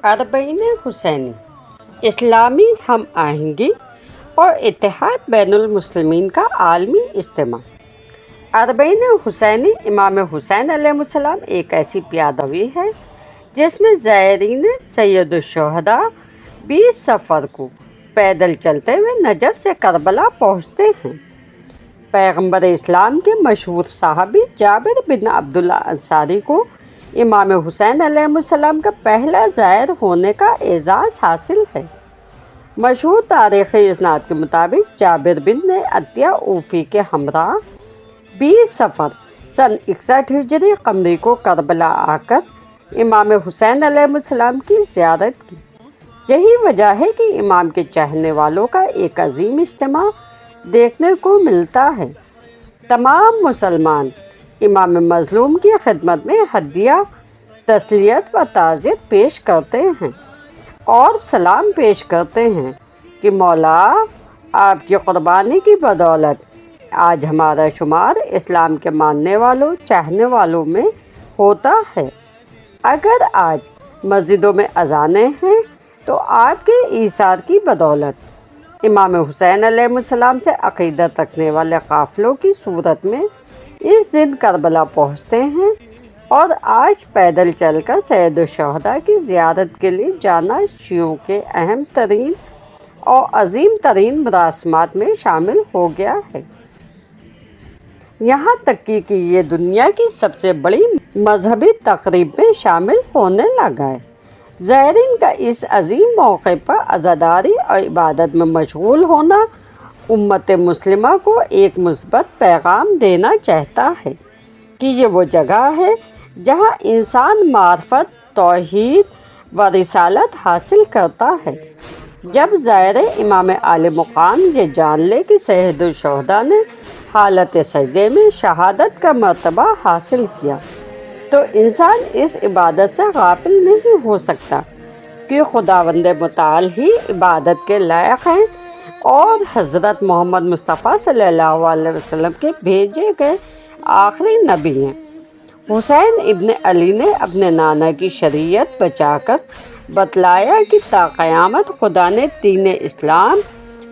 اربعین حسینی، اسلامی ہم آہنگی اور اتحاد بین المسلمین کا عالمی اجتماع۔ اربعین حسینی امام حسین علیہ السلام ایک ایسی پیادوی ہے جس میں زائرین سید الشہداء 20 صفر کو پیدل چلتے ہوئے نجف سے کربلا پہنچتے ہیں۔ پیغمبر اسلام کے مشہور صحابی جابر بن عبداللہ انصاری کو امام حسین علیہ السلام کا پہلا زائر ہونے کا اعزاز حاصل ہے۔ مشہور تاریخی اسناد کے مطابق جابر بن عطیہ اوفی کے ہمراہ 20 صفر سن 61 ہجری قمری کو کربلا آ کر امام حسین علیہ السلام کی زیارت کی۔ یہی وجہ ہے کہ امام کے چاہنے والوں کا ایک عظیم اجتماع دیکھنے کو ملتا ہے۔ تمام مسلمان امام مظلوم کی خدمت میں ہدیہ، تسلیت و تعزیت پیش کرتے ہیں اور سلام پیش کرتے ہیں کہ مولا، آپ کی قربانی کی بدولت آج ہمارا شمار اسلام کے ماننے والوں، چاہنے والوں میں ہوتا ہے۔ اگر آج مسجدوں میں اذانیں ہیں تو آپ کے ایثار کی بدولت امام حسین علیہ السلام سے عقیدت رکھنے والے قافلوں کی صورت میں اس دن کربلا پہنچتے ہیں اور آج پیدل چل کر سید الشہداء کی زیارت کے لیے جانا شیعوں کے اہم ترین اور عظیم ترین مراسمات میں شامل ہو گیا ہے۔ یہاں تک کہ یہ دنیا کی سب سے بڑی مذہبی تقریب میں شامل ہونے لگا ہے۔ زائرین کا اس عظیم موقع پر عزاداری اور عبادت میں مشغول ہونا امت مسلمہ کو ایک مثبت پیغام دینا چاہتا ہے کہ یہ وہ جگہ ہے جہاں انسان معرفت، توحید و رسالت حاصل کرتا ہے۔ جب زائر امام عالی مقام یہ جان لے کہ سید الشہداء نے حالت سجدے میں شہادت کا مرتبہ حاصل کیا تو انسان اس عبادت سے غافل نہیں ہو سکتا کہ خداوند متعال ہی عبادت کے لائق ہیں اور حضرت محمد مصطفیٰ صلی اللہ علیہ وسلم کے بھیجے گئے آخری نبی ہیں۔ حسین ابن علی نے اپنے نانا کی شریعت بچا کر بتلایا کہ تا قیامت خدا نے دین اسلام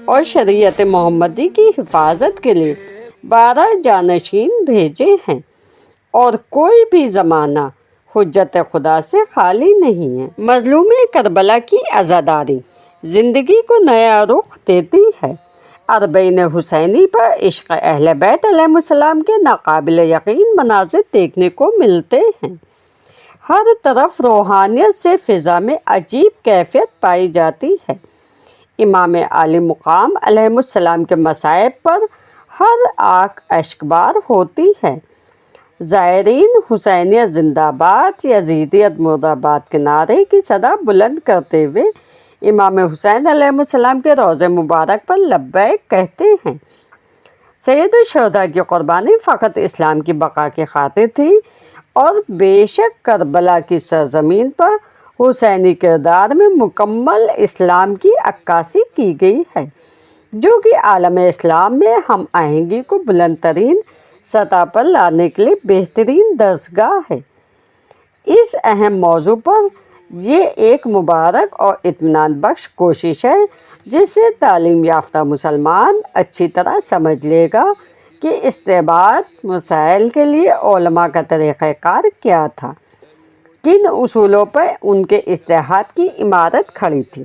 اور شریعت محمدی کی حفاظت کے لیے 12 جانشین بھیجے ہیں اور کوئی بھی زمانہ حجت خدا سے خالی نہیں ہے۔ مظلوم کربلا کی عزاداری زندگی کو نیا رخ دیتی ہے۔ اربعین حسینی پر عشق اہل بیت علیہ السلام کے ناقابل یقین مناظر دیکھنے کو ملتے ہیں۔ ہر طرف روحانیت سے فضا میں عجیب کیفیت پائی جاتی ہے۔ امام عالی مقام علیہ السلام کے مصائب پر ہر آنکھ اشکبار ہوتی ہے۔ زائرین حسینیت زندہ باد، یزیدیت مرد آباد کے نعرے کی صدا بلند کرتے ہوئے امام حسین علیہ السلام کے روضہ مبارک پر لبیک کہتے ہیں۔ سید الشہداء کی قربانی فقط اسلام کی بقا کی خاطر تھی اور بے شک کربلا کی سرزمین پر حسینی کردار میں مکمل اسلام کی عکاسی کی گئی ہے، جو کہ عالم اسلام میں ہم آہنگی کو بلند ترین سطح پر لانے کے لیے بہترین درسگاہ ہے۔ اس اہم موضوع پر یہ ایک مبارک اور اطمینان بخش کوشش ہے جس سے تعلیم یافتہ مسلمان اچھی طرح سمجھ لے گا کہ استبداد مسائل کے لیے علماء کا طریقہ کار کیا تھا، کن اصولوں پر ان کے اجتہاد کی عمارت کھڑی تھی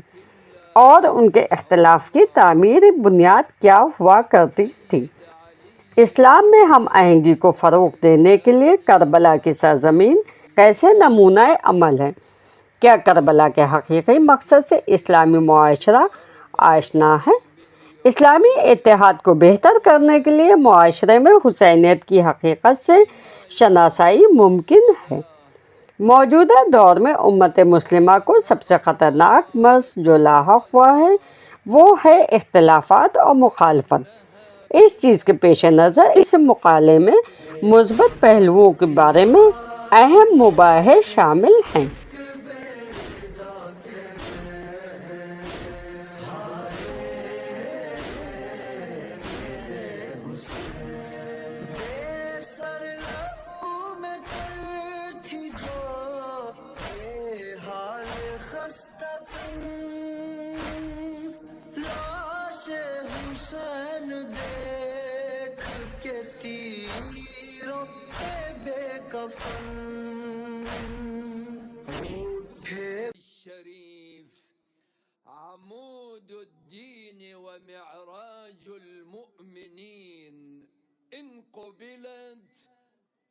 اور ان کے اختلاف کی تعمیری بنیاد کیا ہوا کرتی تھی۔ اسلام میں ہم آہنگی کو فروغ دینے کے لیے کربلا کی سرزمین کیسے نمونہ عمل ہے؟ کیا کربلا کے حقیقی مقصد سے اسلامی معاشرہ آشنا ہے؟ اسلامی اتحاد کو بہتر کرنے کے لیے معاشرے میں حسینیت کی حقیقت سے شناسائی ممکن ہے۔ موجودہ دور میں امت مسلمہ کو سب سے خطرناک مرض جو لاحق ہوا ہے وہ ہے اختلافات اور مخالفت۔ اس چیز کے پیش نظر اس مقالے میں مثبت پہلوؤں کے بارے میں اہم مباحث شامل ہیں۔ حال خست تیروں بے کفن اٹھے الشريف عمود الدين ومعراج المؤمنين إن قبلت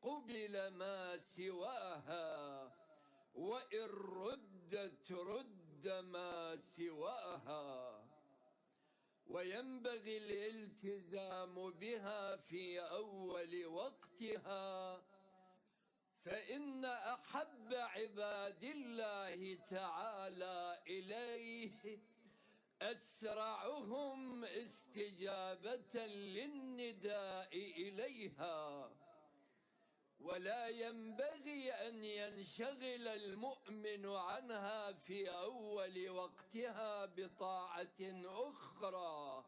قبل ما سواها وإن ردت رد ما سواها وينبغي الالتزام بها في أول وقتها فإن أحب عباد الله تعالى إليه أسرعهم استجابة للنداء إليها ولا ينبغي أن ينشغل المؤمن عنها في أول وقتها بطاعة أخرى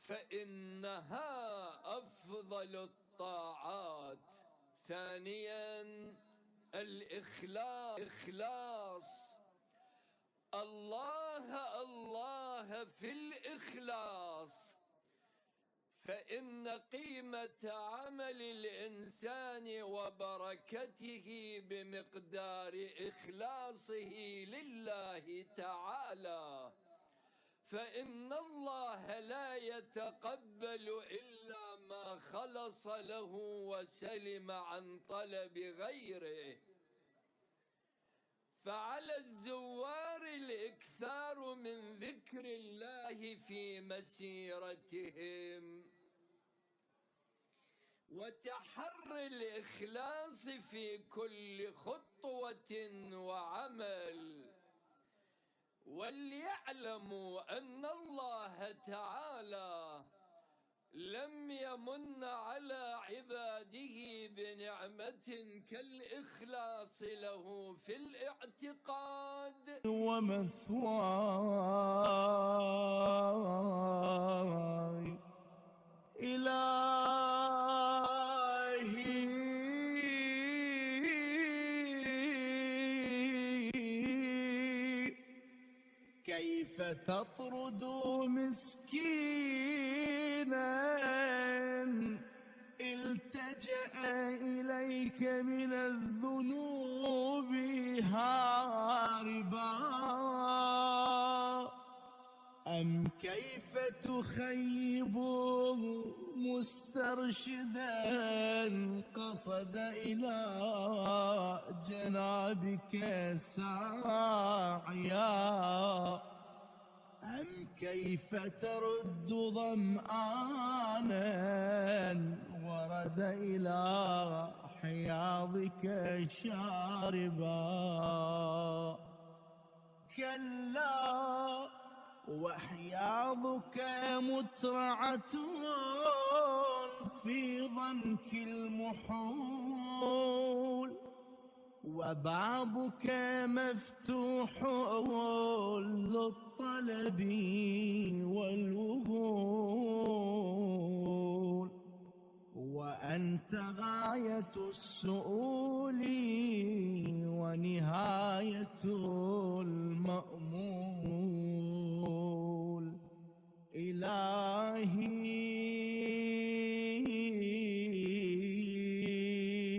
فإنها أفضل الطاعات. ثانيا الإخلاص. الله في الإخلاص فإن قيمة عمل الإنسان وبركته بمقدار إخلاصه لله تعالى فإن الله لا يتقبل إلا ما خلص له وسلم عن طلب غيره. فعلى الزوار الإكثار من ذكر الله في مسيرتهم وتحري الإخلاص في كل خطوة وعمل وليعلموا أن الله تعالى لم يمن على عباده بنعمة كالإخلاص له في الاعتقاد ومثواي إلهي كيف تطرد مسكينا التجأ إليك من الذنوب هاربا أم كيف تخيب مسترشدا قصد إلى جنابك ساعيا أم كيف ترد ظمآنا ورد إلى حياضك شاربا كلا وحياضك مترعة في ضنك المحول وبابك مفتوح للطلب والوهول وأنت غاية السؤول ونهاية المأمول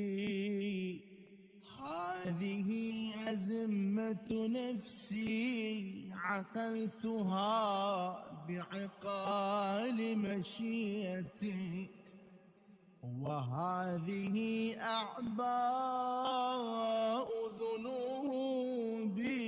إلهي هذه أزمة نفسي عقلتها بعقال مشيتك وهذه أعباء ذنوبي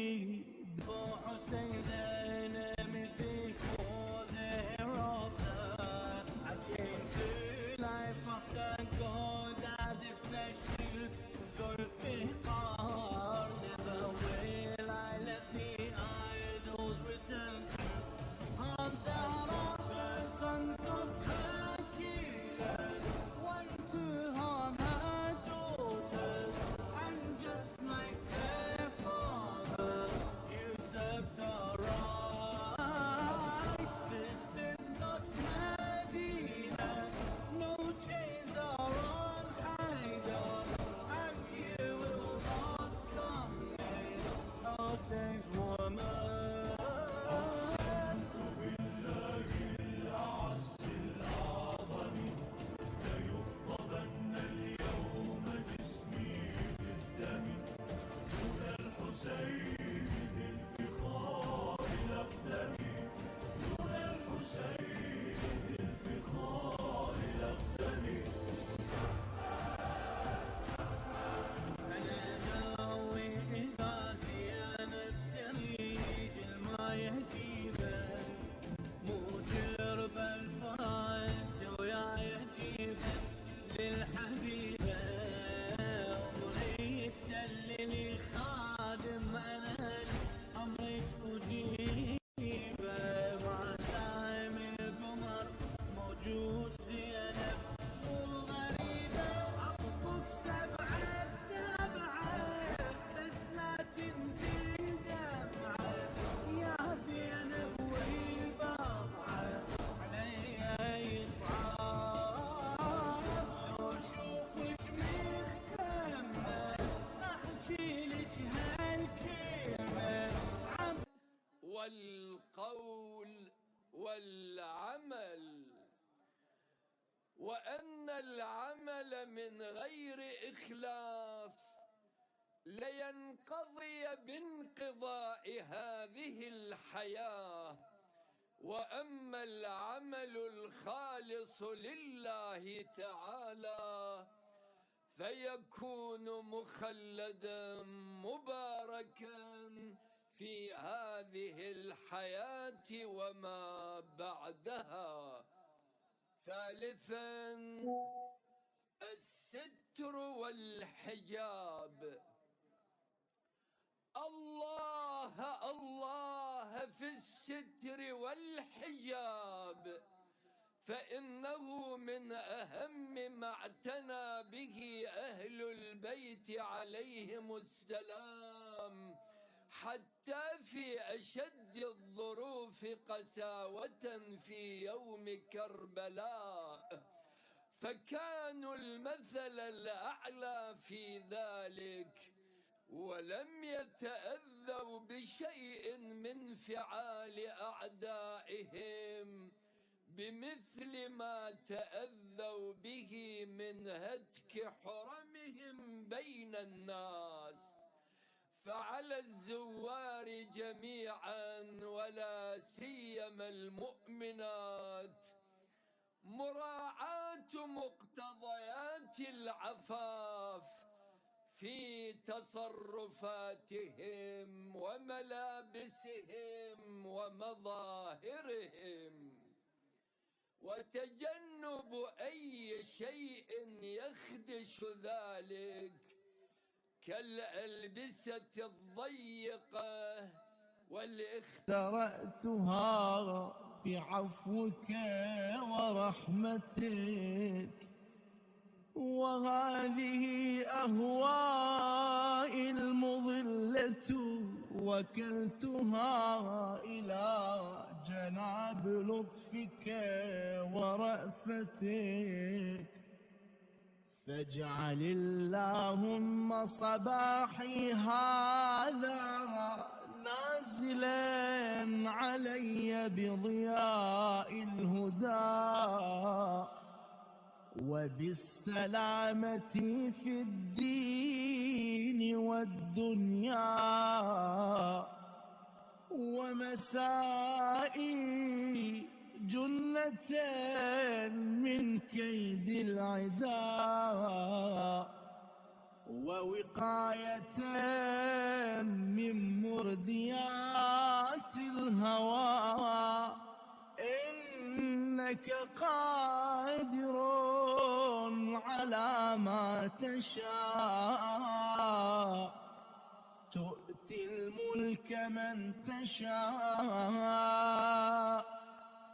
القول والعمل، وأن العمل من غير إخلاص لينقضي بانقضاء هذه الحياة، وأما العمل الخالص لله تعالى فيكون مخلدا مباركا في هذه الحياة وما بعدها. ثالثا، الستر والحجاب. الله الله في الستر والحجاب، فإنه من أهم ما اعتنى به أهل البيت عليهم السلام، حتى في أشد الظروف قساوة في يوم كربلاء، فكانوا المثل الأعلى في ذلك، ولم يتأذوا بشيء من فعال أعدائهم بمثل ما تأذوا به من هتك حرمهم بين الناس. فعلى الزوار جميعا ولا سيما المؤمنات مراعاة مقتضيات العفاف في تصرفاتهم وملابسهم ومظاهرهم، وتجنب أي شيء يخدش ذلك كالألبسة الضيقة درأتها بعفوك ورحمتك، وهذه أهوائي المضلة وكلتها إلى جناب لطفك ورأفتك، فاجعل اللهم صباحي هذا نازلا علي بضياء الهدى وبالسلامة في الدين والدنيا، ومسائي جنة من كيد العدا، ووقاية من مرديات الهوى، إنك قادر على ما تشاء، تؤتي الملك من تشاء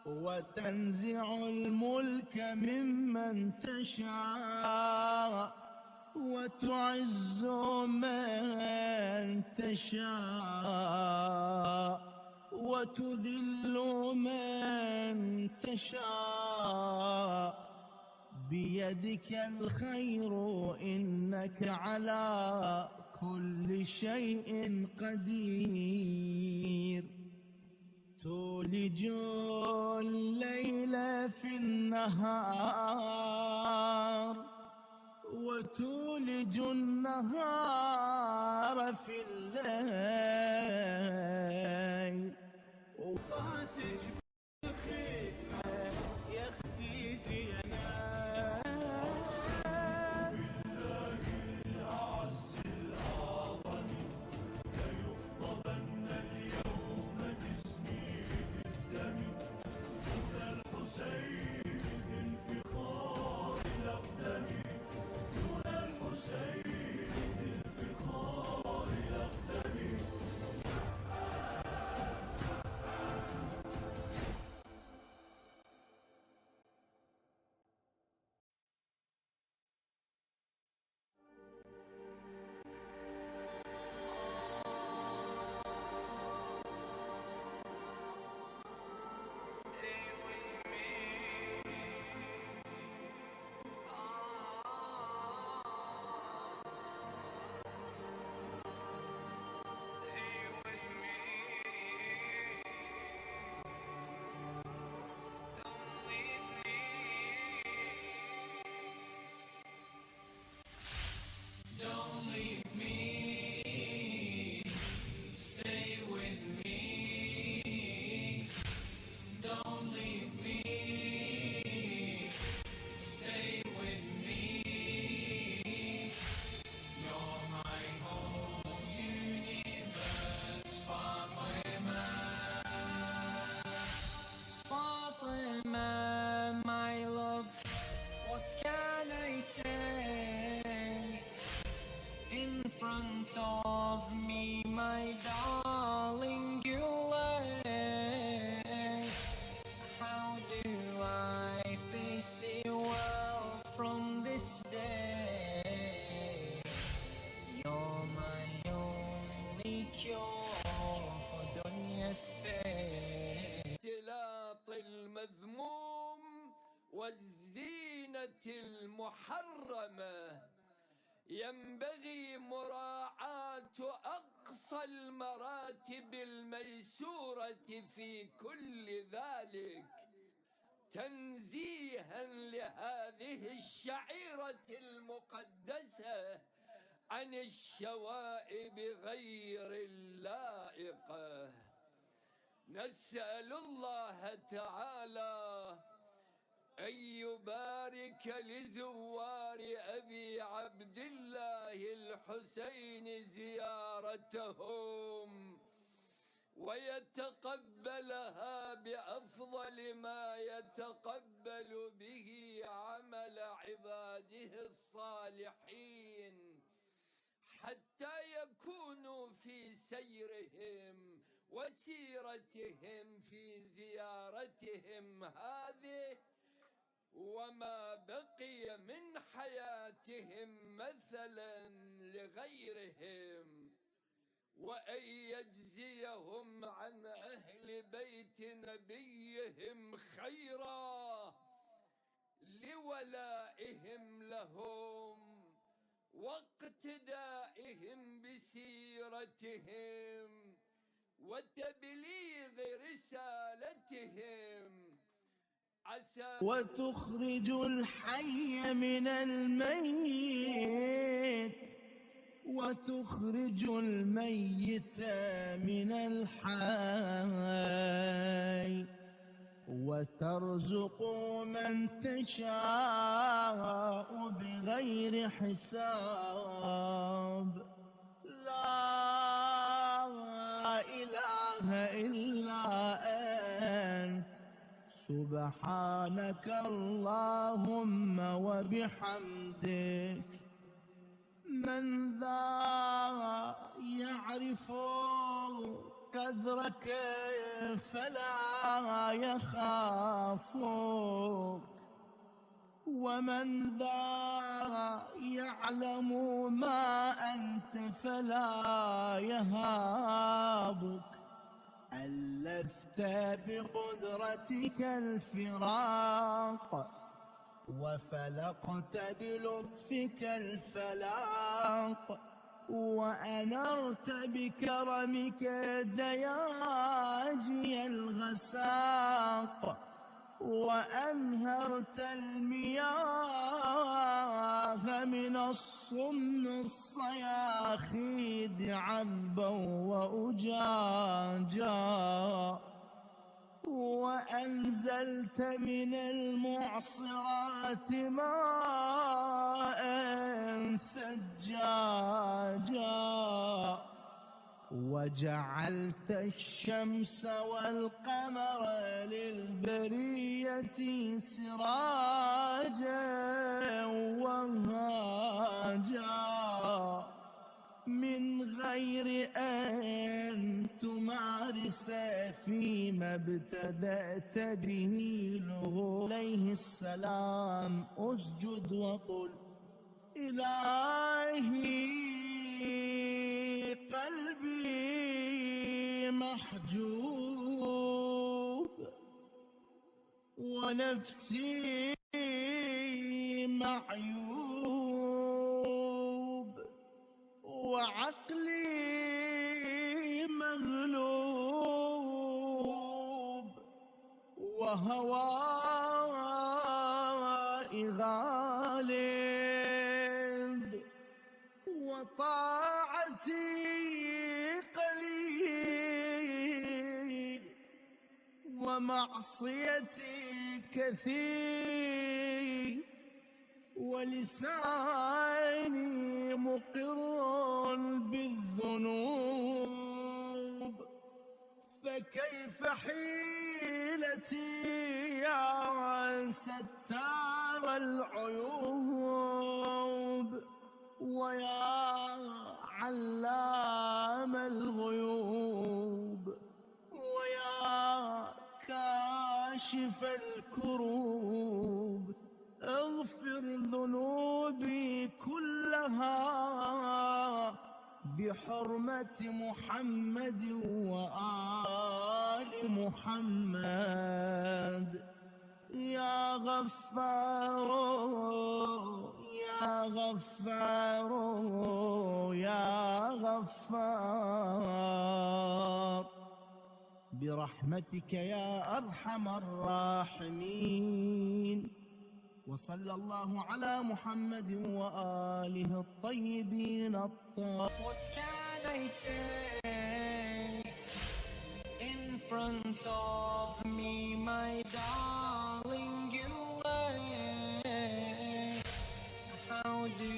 وتنزع الملك ممن تشاء، وتعز من تشاء وتذل من تشاء، بيدك الخير إنك على كل شيء قدير، تولج الليل في النهار وتولج النهار في الليل. والزينة المحرمة، ينبغي مراعاة أقصى المراتب الميسورة في كل ذلك، تنزيها لهذه الشعيرة المقدسة عن الشوائب غير اللائقة. نسأل الله تعالى أن يبارك لزوار أبي عبد الله الحسين زيارتهم، ويتقبلها بأفضل ما يتقبل به عمل عباده الصالحين، حتى يكونوا في سيرهم وسيرتهم في زيارتهم هذه وما بقي من حياتهم مثلا لغيرهم، وأن يجزيهم عن أهل بيت نبيهم خيرا لولائهم لهم واقتدائهم بسيرتهم وتبليغ رسالتهم. عسى وتخرج الحي من الميت وتخرج الميت من الحي وترزق من تشاء بغير حساب. لا إله إلا أنت سبحانك اللهم وبحمدك. من ذا يعرف قدرك فلا يخافك، ومن ذا يعلم ما أنت فلا يهابك. ألفت بقدرتك الفراق وفلقت بلطفك الفلاق، وأنرت بكرمك دياجي الغساق، وأنهرت المياه من الصم الصياخيد عذبا وأجاجا، وأنزلت من المعصرات ماء ثجاجا، وجعلت الشمس والقمر للبرية سراجا وهاجا، من غير أن تمارس فيما ابتدأت به له عليه السلام. اسجد وقل إلهي قلبي محجوب ونفسي معيوب وعقلي مغلوب وهواي غالب وطاعتي قليل ومعصيتي كثير، ولساني مقر بالذنوب، فكيف حيلتي يا ستار العيوب ويا علام الغيوب ويا كاشف الكروب. اغفر ذنوبي كلها بحرمة محمد وآل محمد. يا غفار يا غفار يا غفار برحمتك يا أرحم الراحمين. وصلى الله على محمد وآله الطيبين الطاهرين. What can I say in front of me, my darling, you lay? How do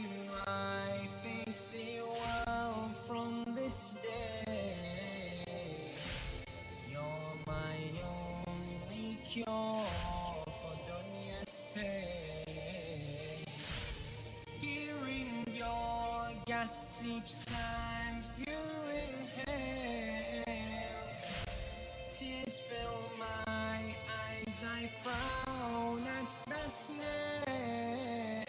I face the world from this day? You're my only cure for dunya's pain. Hearing your gasps each time you inhale, tears fill my eyes, I frown at that snail.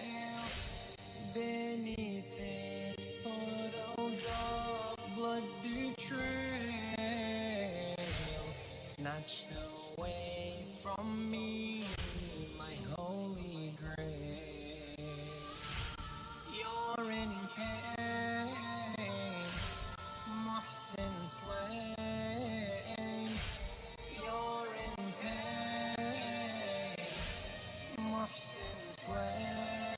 Beneath its puddles of blood do trail, snatched away from me my holy grail. You're in pain, Muhsin slain. You're in pain, Muhsin slain.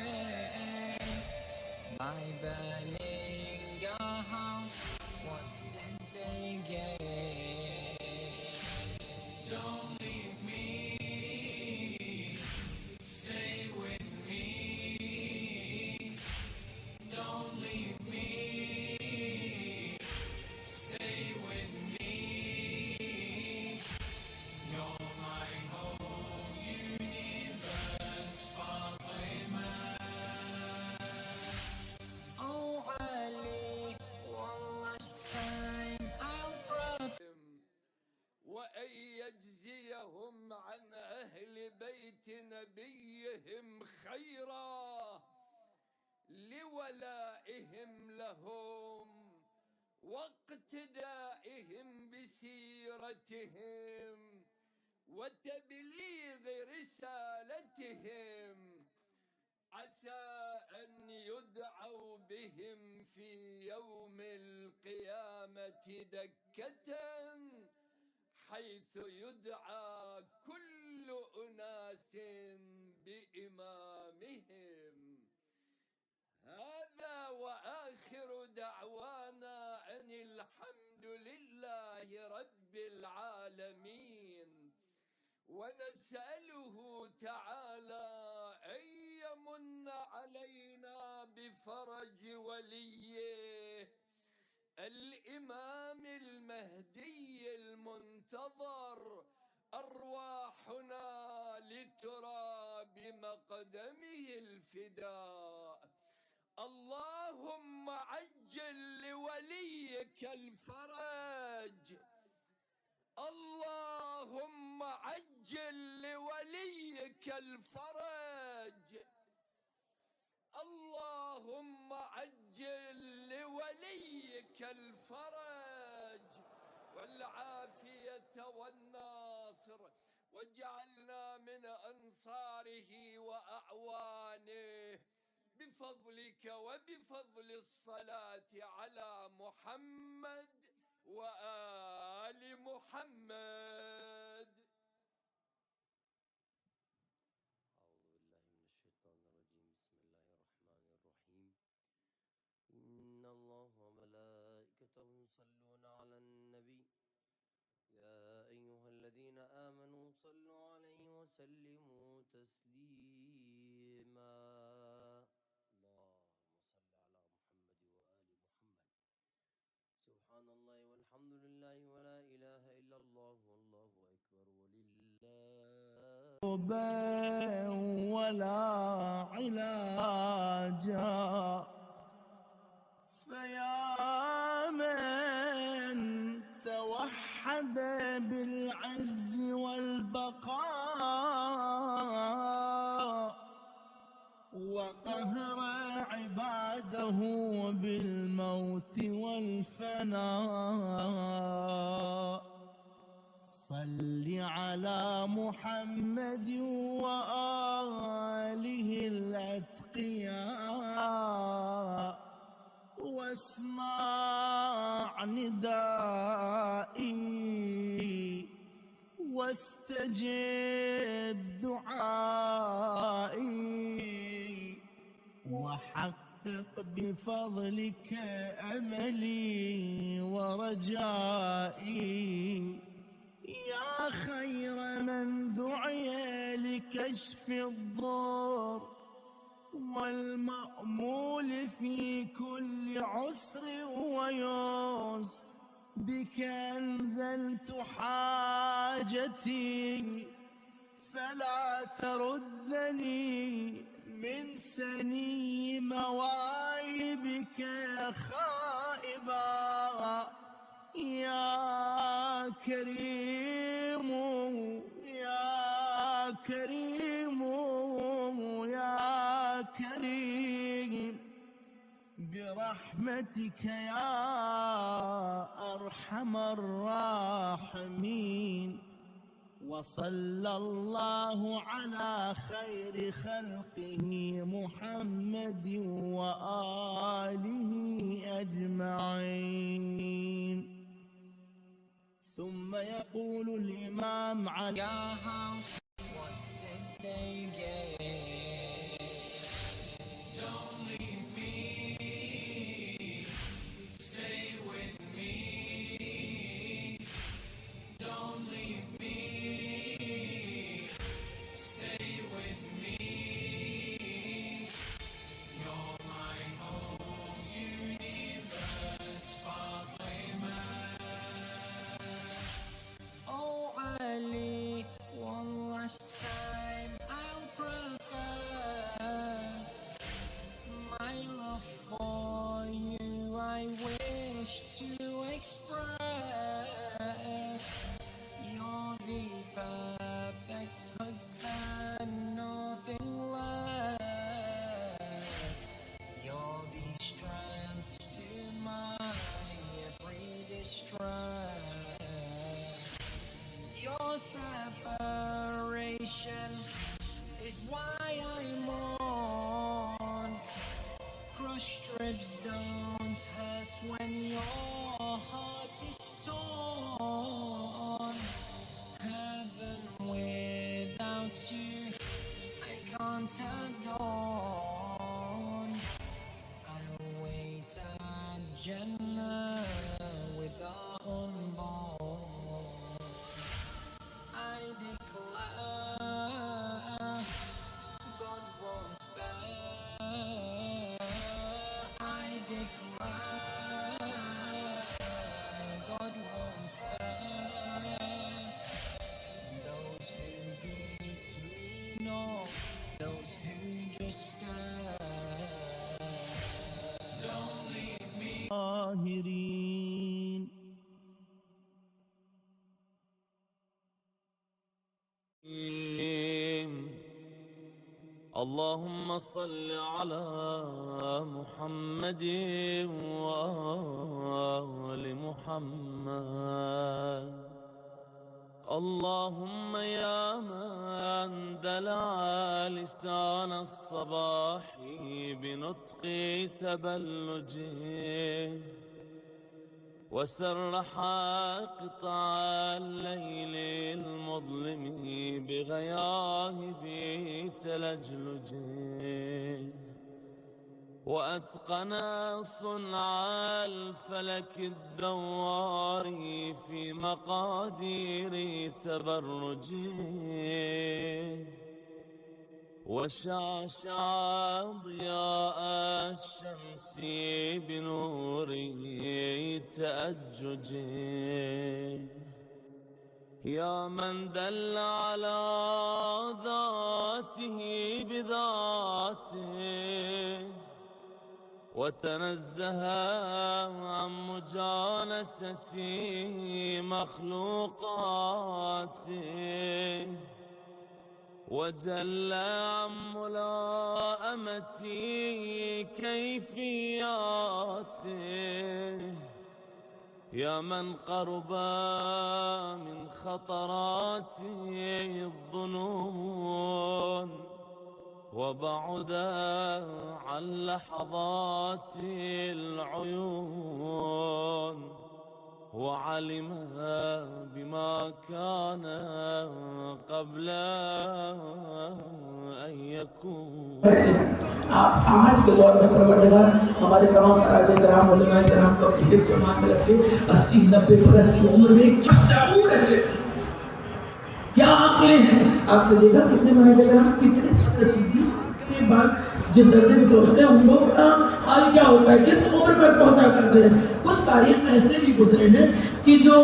By burning a house, what did they gain? Don't leave me, stay with me. Don't leave me, stay with me. You're my whole universe, Fatima. Oh Ali, one last time I'll pray. وأن يجزيهم عن أهل بيت نبيهم خيرا لولائهم لهم واقتدائهم بسيرتهم وتبليغ رسالتهم. عسى أن يدعوا بهم في يوم القيامة دكة حيث يدعى كل أناس بإمامهم. هذا وآخر دعوانا أن الحمد لله رب العالمين، ونسأله تعالى أن يمن علينا بفرج وليه الإمام المهدي المنتظر، أرواحنا لتراب مقدمه الفداء. اللهم عجل لوليك الفرج، اللهم عجل لوليك الفرج، اللهم عجل لوليك الفرج والعافية والناصر، واجعلنا من أنصاره وأعوانه بفضلك وبفضل الصلاة على محمد وآل محمد. إن الله وملائكته يصلون على النبي يا أيها الذين آمنوا صلوا عليه وسلموا تسليما. اللهم صل على محمد وآل محمد. سبحان الله والحمد لله ولا إله إلا الله والله أكبر ولله ولا علاجا. فيا من توحد بالعز والبقاء وقهر عباده بالموت والفناء، صل على محمد وآله الأتقياء واسمع ندائي واستجب دعائي وحقق بفضلك أملي ورجائي يا خير من دعي لكشف الضر والمأمول في كل عسر ويسر بك أنزلت حاجتي فلا تردني من سني مواهبك خائبا يا كريم يا كريم يا كريم برحمتك يا أرحم الراحمين وصلى الله على خير خلقه محمد وآله أجمعين. ثم يقول الإمام علي Your house, what did they get? Don't leave me, stay with me. Don't leave me, stay with me. You're my whole universe, Fatima. Oh Ali, one last time I'll profess my love for you. I wish to express. You're the perfect husband, nothing less. You're the strength to my every distress. Your separation is why I mourn. Crushed ribs don't hurt when your heart is torn. Heaven without you I can't adorn. I'll wait at Jannah with our unborn. I declare God won't spare. I declare God won't spare. Those who beat me, no, those who just stare. Don't leave me. الطاهرين. اللهم صل على محمد وآل محمد. اللهم يا من دلع لسان الصباح بنطق تبلجه وسرح قطع الليل المظلم بغياهب تلجلجه وأتقن صنع الفلك الدوار في مقادير تبرجه وشعشع ضياء الشمس بنور تأججه يا من دل على ذاته بذاته وتنزه عن مجالسة مخلوقاته وجل عن ملائمة كيفياته يا من قرب من خطرات الظنون وبعد عن لحظات العيون وعلم بما كان قبل أن يكون. آج کے دور میں پروردگار ہمارے تمام راجے کرام علماء کرام کو حفظ و امان میں رکھے. 80-90 برس کی عمر میں کیا شعور ہے, کیا عقلیں ہیں. آپ نے دیکھا کتنے مہاجر کرام کتنے سیدھی کے بعد جس درجے میں پہنچتے ہیں ان لوگ کا حال کیا ہوتا ہے, کس عمر پر پہنچا کرتے ہیں. کچھ تاریخ میں ایسے بھی گزرے ہیں کہ جو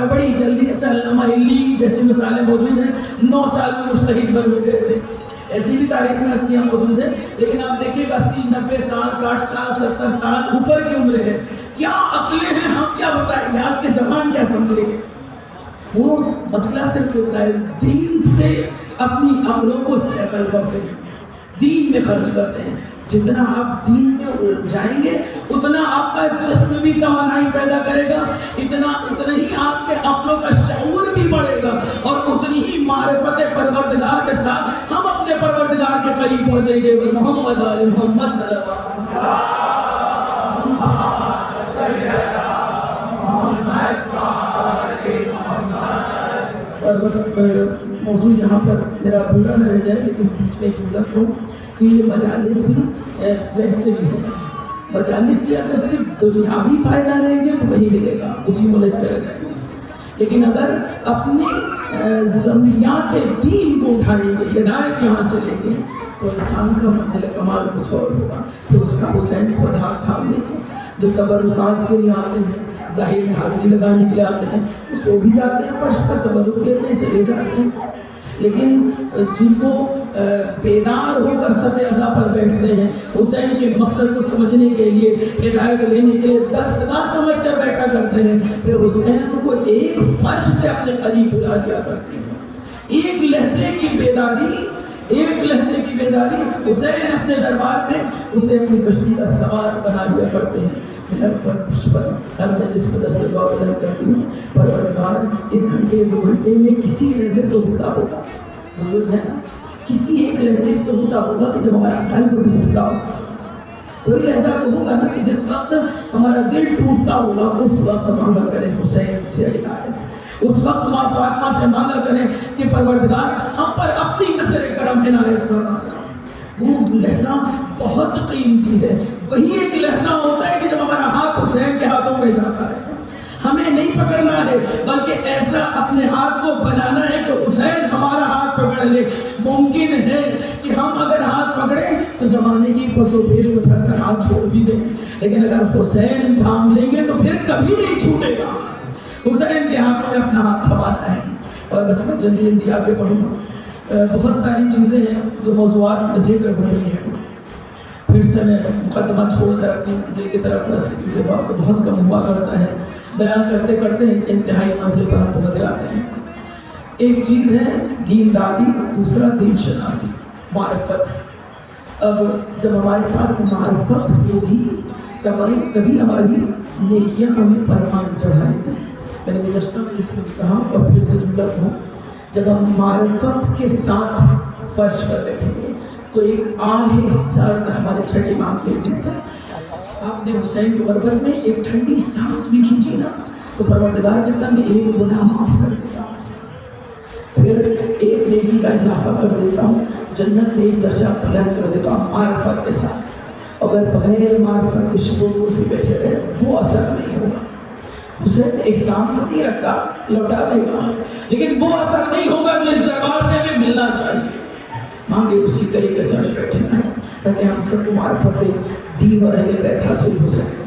بڑی جلدی علامہ علی جیسی مثالیں موجود ہیں, 9 سال میں مجتہد بن گئے تھے. ایسی بھی تاریخ میں ہستیاں موجود ہیں. لیکن آپ دیکھیے 80-90 سال 60 سال 70 سال اوپر کی عمر ہے. کیا عقلیں ہیں, ہم کیا بتائیں گے, آج کے جوان کیا سمجھیں گے. وہ مسئلہ صرف ہوتا ہے دین سے اپنی عقلوں کو سیکل کرتے ہیں, دین میں خرچ کرتے ہیں. جتنا آپ دین میں جائیں گے اتنا آپ کا جسم بھی توانائی پیدا کرے گا, اتنا ہی آپ کے عقلوں کا شعور بھی بڑھے گا, اور اتنی ہی معرفت پروردگار کے ساتھ ہم اپنے پروردگار کے قریب پہنچیں گے. محمد علی محمد صلی اللہ علیہ وسلم. موضوع یہاں پر میرا پورا نہ رہ جائے, لیکن بیچ میں ایک جملہ کہوں کہ یہ مجالس بھی ویسے بھی ہے. مجالس سے اگر صرف دنیاوی فائدہ رہیں گے تو وہی ملے گا, اسی نالج پہ رہ جائیں گے. لیکن اگر اپنے ضروریات دین کو اٹھائیں گے, ہدایت یہاں سے لیں گے, تو انسان کا منزل کمال کچھ اور ہوگا. تو اس کا حسین خود ہاتھ تھام لیجیے. جو تبرکات کے لیے آتے ہیں, ظاہر میں حاضری لگانے کے لیے آتے ہیں, وہ سو بھی جاتے ہیں, فرش پر تبرک لیتے ہیں, چلے جاتے ہیں. لیکن جن کو بیدار ہو کر صف اعضاء پر بیٹھتے ہیں, حسین کے مقصد کو سمجھنے کے لیے, ہدایت لینے کے لیے درسگاہ سمجھ کر بیٹھا کرتے ہیں, پھر حسین کو ایک فرش سے اپنے قریب بلا دیا کرتے ہیں. ایک لہجے کی بیداری حسین اپنے دربار میں حسین کی کشتی کا سوار بنا لیا کرتے ہیں. ہر مجلس میں دست دعا بلند کرتی ہوں, پروردگار اس گھنٹے 2 گھنٹے میں کسی لہجے تو ہوتا ہوگا, بزرگ ہے نا, کسی ایک لہجے تو ہوتا ہوگا کہ جب ہمارا دل ٹوٹتا ہوگا. کوئی لہجہ تو ہوگا نا کہ جس وقت ہمارا دل ٹوٹتا ہوگا اس وقت مانگا کریں حسین سے ہدایت, اس وقت ماں فاطمہ سے مانگا کریں کہ پروردگار ہم پر اپنی نظر کرم عنایت فرما. وہ لہجہ بہت قیمتی ہے. وہی ایک لہجہ ہوتا ہے کہ جب ہمارا ہاتھ حسین کے ہاتھوں میں جاتا ہے, ہمیں نہیں پکڑنا ہے بلکہ ایسا اپنے ہاتھ کو بنانا ہے کہ حسین ہمارا ہاتھ پکڑ لے. ممکن ہے کہ ہم اگر ہاتھ پکڑیں تو زمانے کی پس و پیش میں پھنس کر ہاتھ چھوڑ بھی دیں, لیکن اگر حسین تھام لیں گے تو پھر کبھی نہیں چھوٹے گا. حسین کے ہاتھوں میں اپنا ہاتھ تھمانا ہے. اور بس میں جلدی آگے بڑھوں گا. بہت ساری چیزیں ہیں جو موضوعات میں ذکر ہو رہی ہیں. پھر سے میں مقدمہ چھوڑ کر اپنی منزل کی طرف رستے بات بہت کم ہوا کرتا ہے. بیان کرتے کرتے انتہائی منزل پر ہم پہنچ جاتے ہیں. ایک چیز ہے دینداری, دوسرا دین شناسی, معرفت. اب جب ہمارے پاس معرفت ہوگی تبھی ہماری نیکیاں ہمیں پروان چڑھائیں گے. میں نے گزشتہ میں اس میں کہا اور پھر سے جملہ کہوں, جب ہم معرفت کے ساتھ فرش پر بیٹھیں گے تو ایک آہ سرد ہمارے چھٹے امام کے جیسے آپ نے حسین کے بربر میں ایک ٹھنڈی سانس بھی کھینچی نا تو پروردگار کہتا میں ایک گناہ معاف کر دیتا ہوں, پھر ایک نیکی کا اضافہ کر دیتا ہوں, جنت میں ایک درجہ بلند کر دیتا ہوں معرفت کے ساتھ. اگر بغیر معرفت کے شکر کو بھی بیٹھے رہے وہ اثر نہیں ہوگا. حسین ایگزام تو نہیں رکھتا, لوٹا دے گا, لیکن وہ اثر نہیں ہوگا جو اس دربار سے ہمیں ملنا چاہیے. مانگے اسی طریقے سے ہمیں بیٹھے ہیں تاکہ ہم سب کو معرفت دین اور اہل بیت حاصل ہو سکے.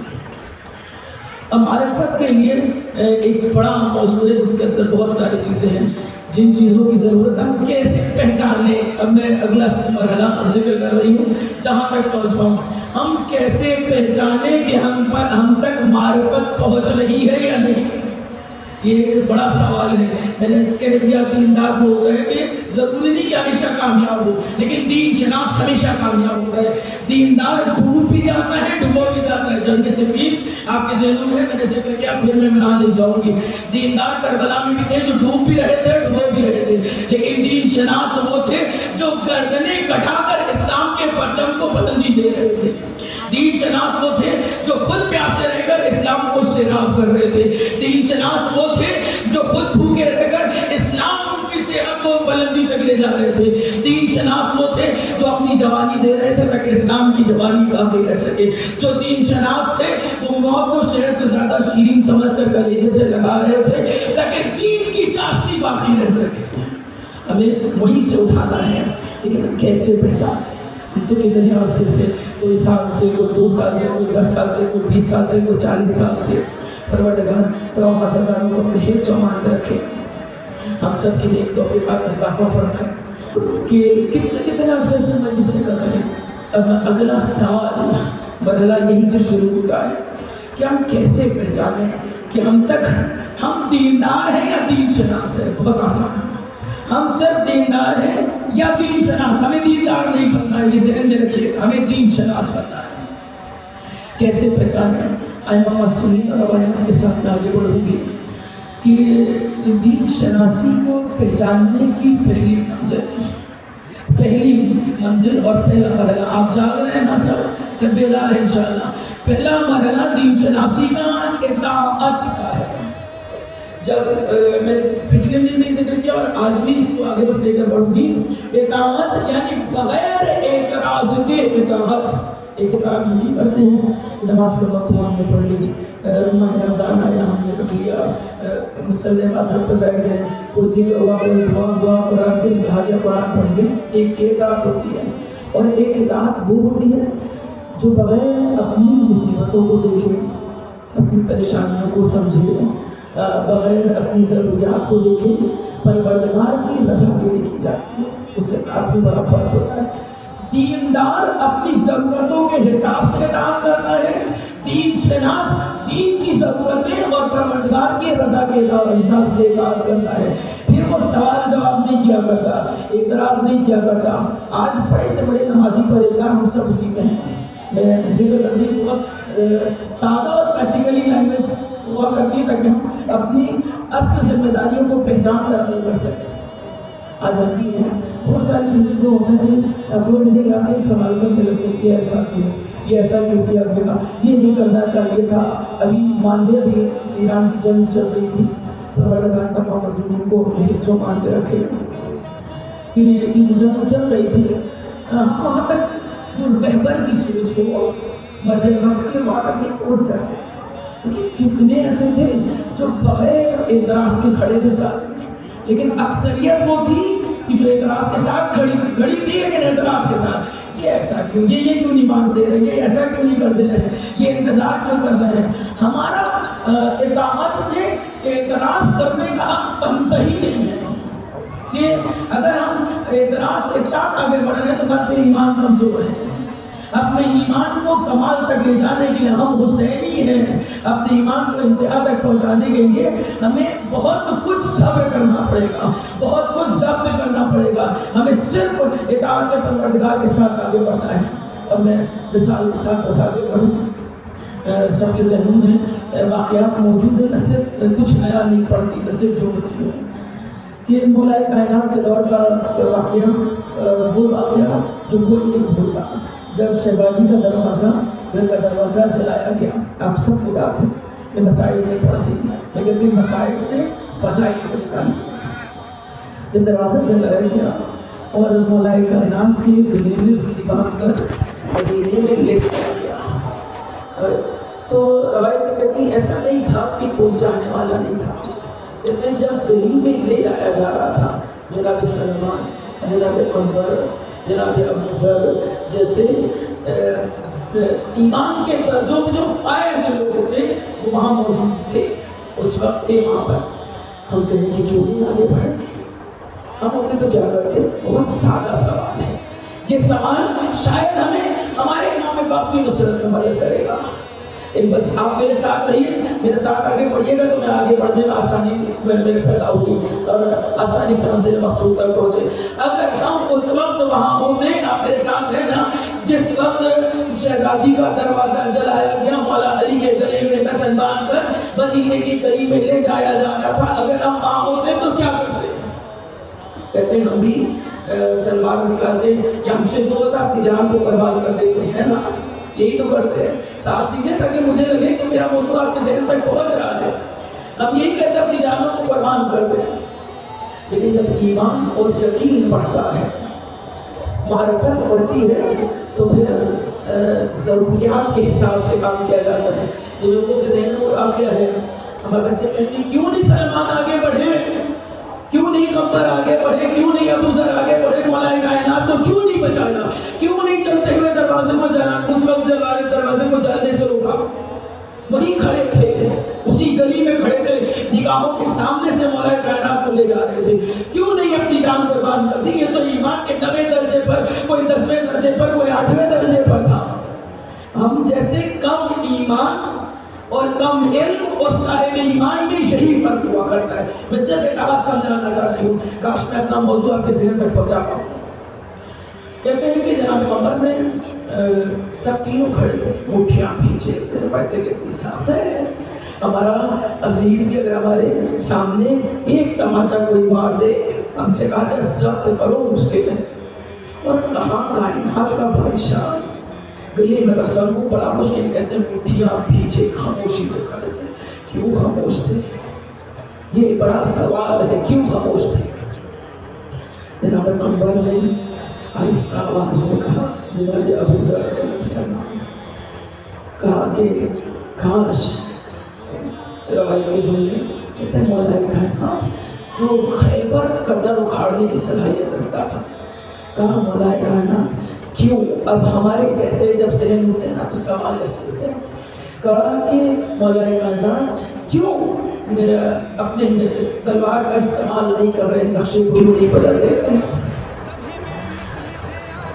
اب معرفت کے لیے ایک بڑا موضوع ہے جس کے اندر بہت ساری چیزیں ہیں جن چیزوں کی ضرورت ہے. ہم کیسے پہچان لیں, اب میں اگلا مرحلہ ذکر کر رہی ہوں جہاں تک پہنچ پاؤں. ہم کیسے پہچانیں کہ ہم تک معرفت پہنچ رہی ہے یا نہیں. یہ ایک بڑا سوال ہے. میں نے کہہ دیا دیندار وہ ہوتا ہے کہ ضروری نہیں کہ ہمیشہ کامیاب ہو، لیکن دین شناس ہمیشہ کامیاب ہوتا ہے. دیندار ڈوب بھی جاتا ہے، ڈبو بھی جاتا ہے. جنگ صفین آپ کے ذہنوں میں میں نے ذکر کیا، پھر میں نہ لے جاؤں گی. دیندار کربلا میں بھی تھے جو ڈوب بھی رہے تھے، ڈبو بھی رہے تھے، لیکن دین شناس وہ تھے جو گردنیں کٹا کر اسلام کے پرچم کو بلندی دے رہے تھے. دین شناس وہ تھے جو خود پیاسے رہ کر اسلام کو سیراب کر رہے تھے. دین شناس وہ تھے جو خود بھوکے رہ کر اسلام کی صحت کو بلندی تک لے جا رہے تھے. دین شناس وہ تھے جو اپنی جوانی دے رہے تھے تاکہ اسلام کی جوانی باقی رہ سکے. جو دین شناس تھے وہ موت کو شہر سے زیادہ شیرین سمجھ کر کلیجے سے لگا رہے تھے تاکہ دین کی چاشنی باقی رہ سکے. ہمیں وہیں سے اٹھانا ہے، لیکن کیسے پہچانے؟ تو کتنے عرصے سے، کوئی سال سے، کوئی 2 سال سے، کوئی 10 سال سے، کوئی 20 سال سے، کوئی 40 سال سے. پروردگار تمام عزاداروں کو اپنے حفظ و امان میں رکھے. ہم سب کی نیک توفیقات میں اضافہ فرمائے کہ کتنے عرصے سے مجلس سے کر رہے ہیں. اگلا سوال مرحلہ یہیں سے شروع ہوتا ہے کہ ہم کیسے پہچانیں کہ ہم دیندار ہیں یا دین شناس ہے. بہت آسان ہے، ہم صرف دیندار ہیں یا دین شناس. ہمیں دیندار نہیں بننا ہے، یہ ذہن میں رکھیے، ہمیں دین شناس بننا ہے. کیسے پہچانیں؟ ائمہ معصومین اور روایات کے ساتھ میں آگے بڑھوں گی کہ دین شناسی کو پہچاننے کی پہلی منزل اور پہلا مرحلہ، آپ جاگ رہے ہیں نا سب بیدار ہیں انشاءاللہ. پہلا مرحلہ دین شناسی کا اطاعت کا ہے. جب میں پچھلے دن میں ذکر کیا اور آج بھی اس کو آگے بس لے کر بڑھوں گی. اطاعت یعنی بغیر اعتراض کے اطاعت. ایک کتاب نہیں کرتے ہیں، نماز کا وقت ہم نے پڑھ لی، ماہ رمضان آیا ہم نے رکھ لیا، مسلح ماتحت پہ بیٹھ گئے، کوئی ذکر ہوا، کوئی دعا ہوا، قرآن کے لحاظ قرآن پڑھ گئے. ایک اطاعت ہوتی ہے، اور ایک اطاعت وہ ہوتی ہے جو بغیر اپنی مصیبتوں کو دیکھے، اپنی پریشانیوں کو سمجھے، بغیر اپنی ضروریات کو دیکھے، پروردگار کی رضا کے لیے کی جاتی ہے. اس سے کافی بڑا فرق ہوتا ہے. دیندار اپنی ضرورتوں کے حساب سے کام کرتا ہے، دین شناس دین کی ضرورتیں اور پروردگار کی رضا کے حساب سے کام کرتا ہے. پھر وہ سوال جواب نہیں کیا کرتا، اعتراض نہیں کیا کرتا. آج بڑے سے بڑے نمازی پرہیزگار ہم سب اسی میں ہیں. میں ذکر کرنے کے وقت سادہ اور پریکٹیکلی لینگویج ہوا کرتی ہے تاکہ ہم اپنی اصل ذمہ داریوں کو پہچان کر عمل کر سکیں. آج ہم بھی ہیں، بہت ساری چیزیں جو ہوتے ہیں آپ لوگ مجھے آتے ہیں سوال کرنے لگتے کہ ایسا کیوں، یہ ایسا کیوں کیا گیا، یہ نہیں کرنا چاہیے تھا. ابھی ماندے بھی ایران کی جنگ چل رہی تھی، پروردگار تمام مظلوموں کو حفظ و امان میں رکھے. کہ جنگ چل رہی تھی، وہاں تک جو رہبر کی سوچ ہو مرجع وقت کے وہاں تک نہیں پہنچ سکتے. لیکن کتنے ایسے تھے جو بغیر اعتراض کے کھڑے تھے ساتھ، لیکن اکثریت وہ تھی کہ جو اعتراض کے ساتھ کھڑی تھی، لیکن اعتراض کے ساتھ یہ ایسا کیوں، یہ کیوں نہیں مانتے رہے، یہ ایسا کیوں نہیں کرتے رہے، یہ انتظار کیوں کر رہے ہیں. ہمارا اطاعت میں اعتراض کرنے کا حق بنتا ہی نہیں ہے. کہ اگر ہم اعتراض کے ساتھ آگے بڑھ رہے ہیں تو بات ایمان کمزور ہے. اپنے ایمان کو کمال تک لے جانے کے لیے ہم حسینی ہیں، اپنے ایمان کو انتہا تک پہنچانے کے لیے ہمیں بہت کچھ صبر کرنا پڑے گا، بہت کچھ ضبط کرنا پڑے گا. ہمیں صرف اطاعت پروردگار کے ساتھ آگے بڑھنا ہے. اور میں مثال کے ساتھ بس آگے بڑھوں. سب کے ذہنوں میں واقعات موجود ہیں، نہ صرف کچھ نیا نہیں پڑھتی، نہ صرف جو ہوتی ہے. یہ مولا کائنات کے دور کا واقعہ، وہ واقعہ جو کوئی نہیں بھولتا. جب شہزادی کا دروازہ، گھر کا دروازہ جلایا گیا، آپ سب کو یاد ہے، میں مسائل نہیں پڑھتی، لیکن پھر مسائل سے فضائل کو نکالی. جب دروازہ جلایا گیا اور مولا کائنات کی گلے میں باندھ کر مدینے میں لے جایا گیا، تو روایت کہتی ایسا نہیں تھا کہ کوئی جانے والا نہیں تھا. لیکن جب گلی میں لے جایا جا رہا تھا، جناب سلمان، جناب عمر، جناب ابو ذر جیسے ایمان کے جو فائز لوگ تھے وہ وہاں موجود تھے، اس وقت تھے وہاں پر. ہم کہیں کہ کیوں نہیں آگے بڑھے؟ ہم ہوتے تو کیا کرتے؟ بہت سادہ سوال ہے. یہ سوال شاید ہمیں ہمارے امام باقی نصرت میں مدد کرے گا. ایک بس آپ میرے ساتھ رہیے، میرے ساتھ آگے بڑھیے گا تو میں آگے بڑھنے میں آسانی میرے پیدا ہوگی اور آسانی سے منزل مقصود تک پہنچے۔ اگر ہم اس وقت وہاں ہوتے، آپ میرے ساتھ رہنا، جس وقت شہزادی کا دروازہ جلایا گیا، مولا علی کے گلے میں کسن باندھ کر مدینے کی گلی میں لے جایا جانا تھا، اگر ہم وہاں ہوتے تو کیا کرتے؟ کہتے ہیں ہم بھی تلوار نکالتے یا ہم سے جو ہوتا اپنی جان کو برباد کر دیتے ہیں نا، یہی تو کرتے ہیں۔ ساتھ دیجیے تاکہ مجھے لگے کہ میرا موضوع آپ کے ذہن تک پہنچ رہا ہے۔ ہم یہی کہتے ہیں اپنی جانوں کو قربان کرتے ہیں، لیکن جب ایمان اور یقین بڑھتا ہے، معرفت بڑھتی ہے، تو پھر ضروریات کے حساب سے کام کیا جاتا ہے۔ یہ لوگوں کے ذہن میں آ گیا ہے، ہمارے بچے کہتے ہیں کیوں نہیں سلمان آگے بڑھے، کیوں نہیں قمر آگے بڑھے، کیوں نہیں ابو ذر آگے بڑھے، مولا کائنات کو کیوں نہیں بچانا، کیوں نہیں چلتے ہوئے دروازے کو جلانا؟ اس وقت جب والے دروازے کو جلنے سے روکا، وہی کھڑے تھے، اسی گلی میں کھڑے تھے، نگاہوں کے سامنے سے مولا کائنات کو لے جا رہے تھے، کیوں نہیں اپنی جان قربان کر دی؟ یہ تو ایمان کے 9ویں درجے پر، کوئی 10ویں درجے پر، کوئی 8ویں درجے پر تھا۔ ہم جیسے کم ایمان اور کم علم اور صاحب ایمان میں یہی فرق ہوا کرتا ہے۔ میں صرف ایک بات سمجھانا چاہتی ہوں، کاش میں اپنا موضوع آپ کے ذہن تک پہنچا پاؤں۔ کہتے ہیں کہ جناب قمر میں سب تینوں کھڑے تھے، مٹھیاں پیچھے بیٹھے کے ساتھ ہے، ہمارا عزیز بھی اگر ہمارے سامنے ایک تماچا کوئی مار دے، ہم سے کہا جائے ضبط کرو مشکل ہے، اور کہاں کائنات کا بادشاہ گلے میں رسم کو بڑا مشکل، کہتے ہیں مٹھیاں پیچھے خاموشی سے کھڑے تھے۔ کیوں خاموش تھے؟ یہ بڑا سوال ہے، کیوں خاموش تھے؟ جناب قمر نے آہستہ آواز میں کہا، جناب ابو ذر سلمان، کہا کہ کاش روایت کے جملے کہتے ہیں مولا کائنات جو خیبر کا در اکھاڑنے کی صلاحیت رکھتا تھا، کہا مولا کائنات کیوں اب ہمارے جیسے جب ذہن ہوتے ہیں نا تو سوال ایسے ہوتے ہیں، کہا کہ مولا کائنات کیوں اپنے تلوار کا استعمال نہیں کر رہے، نقشے کو نہیں بدل دیتے؟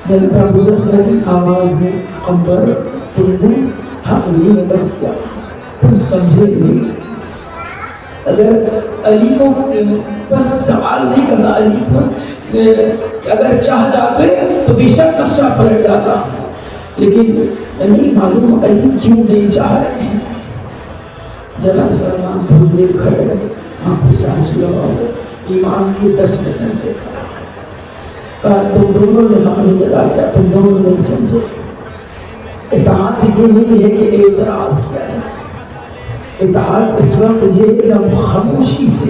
جب ابو ذر کی آواز میں قمر تم نے حق نہیں بس کیا، تم سمجھے نہیں، اگر علی کو بس سوال نہیں کرنا، علی کو اگر چاہ جاتے تو بے شک نقشہ پلٹ جاتا، لیکن نہیں معلوم علی کیوں نہیں چاہ رہے ہیں۔ جناب سلمان دھونے کھڑے رہے، آنکھوں سے آنسو لگاؤ، ایمان کی 10ویں درجے کہا تم دونوں نے حق نہیں ادا کیا، تم دونوں نہیں سمجھے۔ اطاعت یہ نہیں ہے کہ اعتراض کیا جائے، اطاعت اس وقت یہ کہ ہم خاموشی سے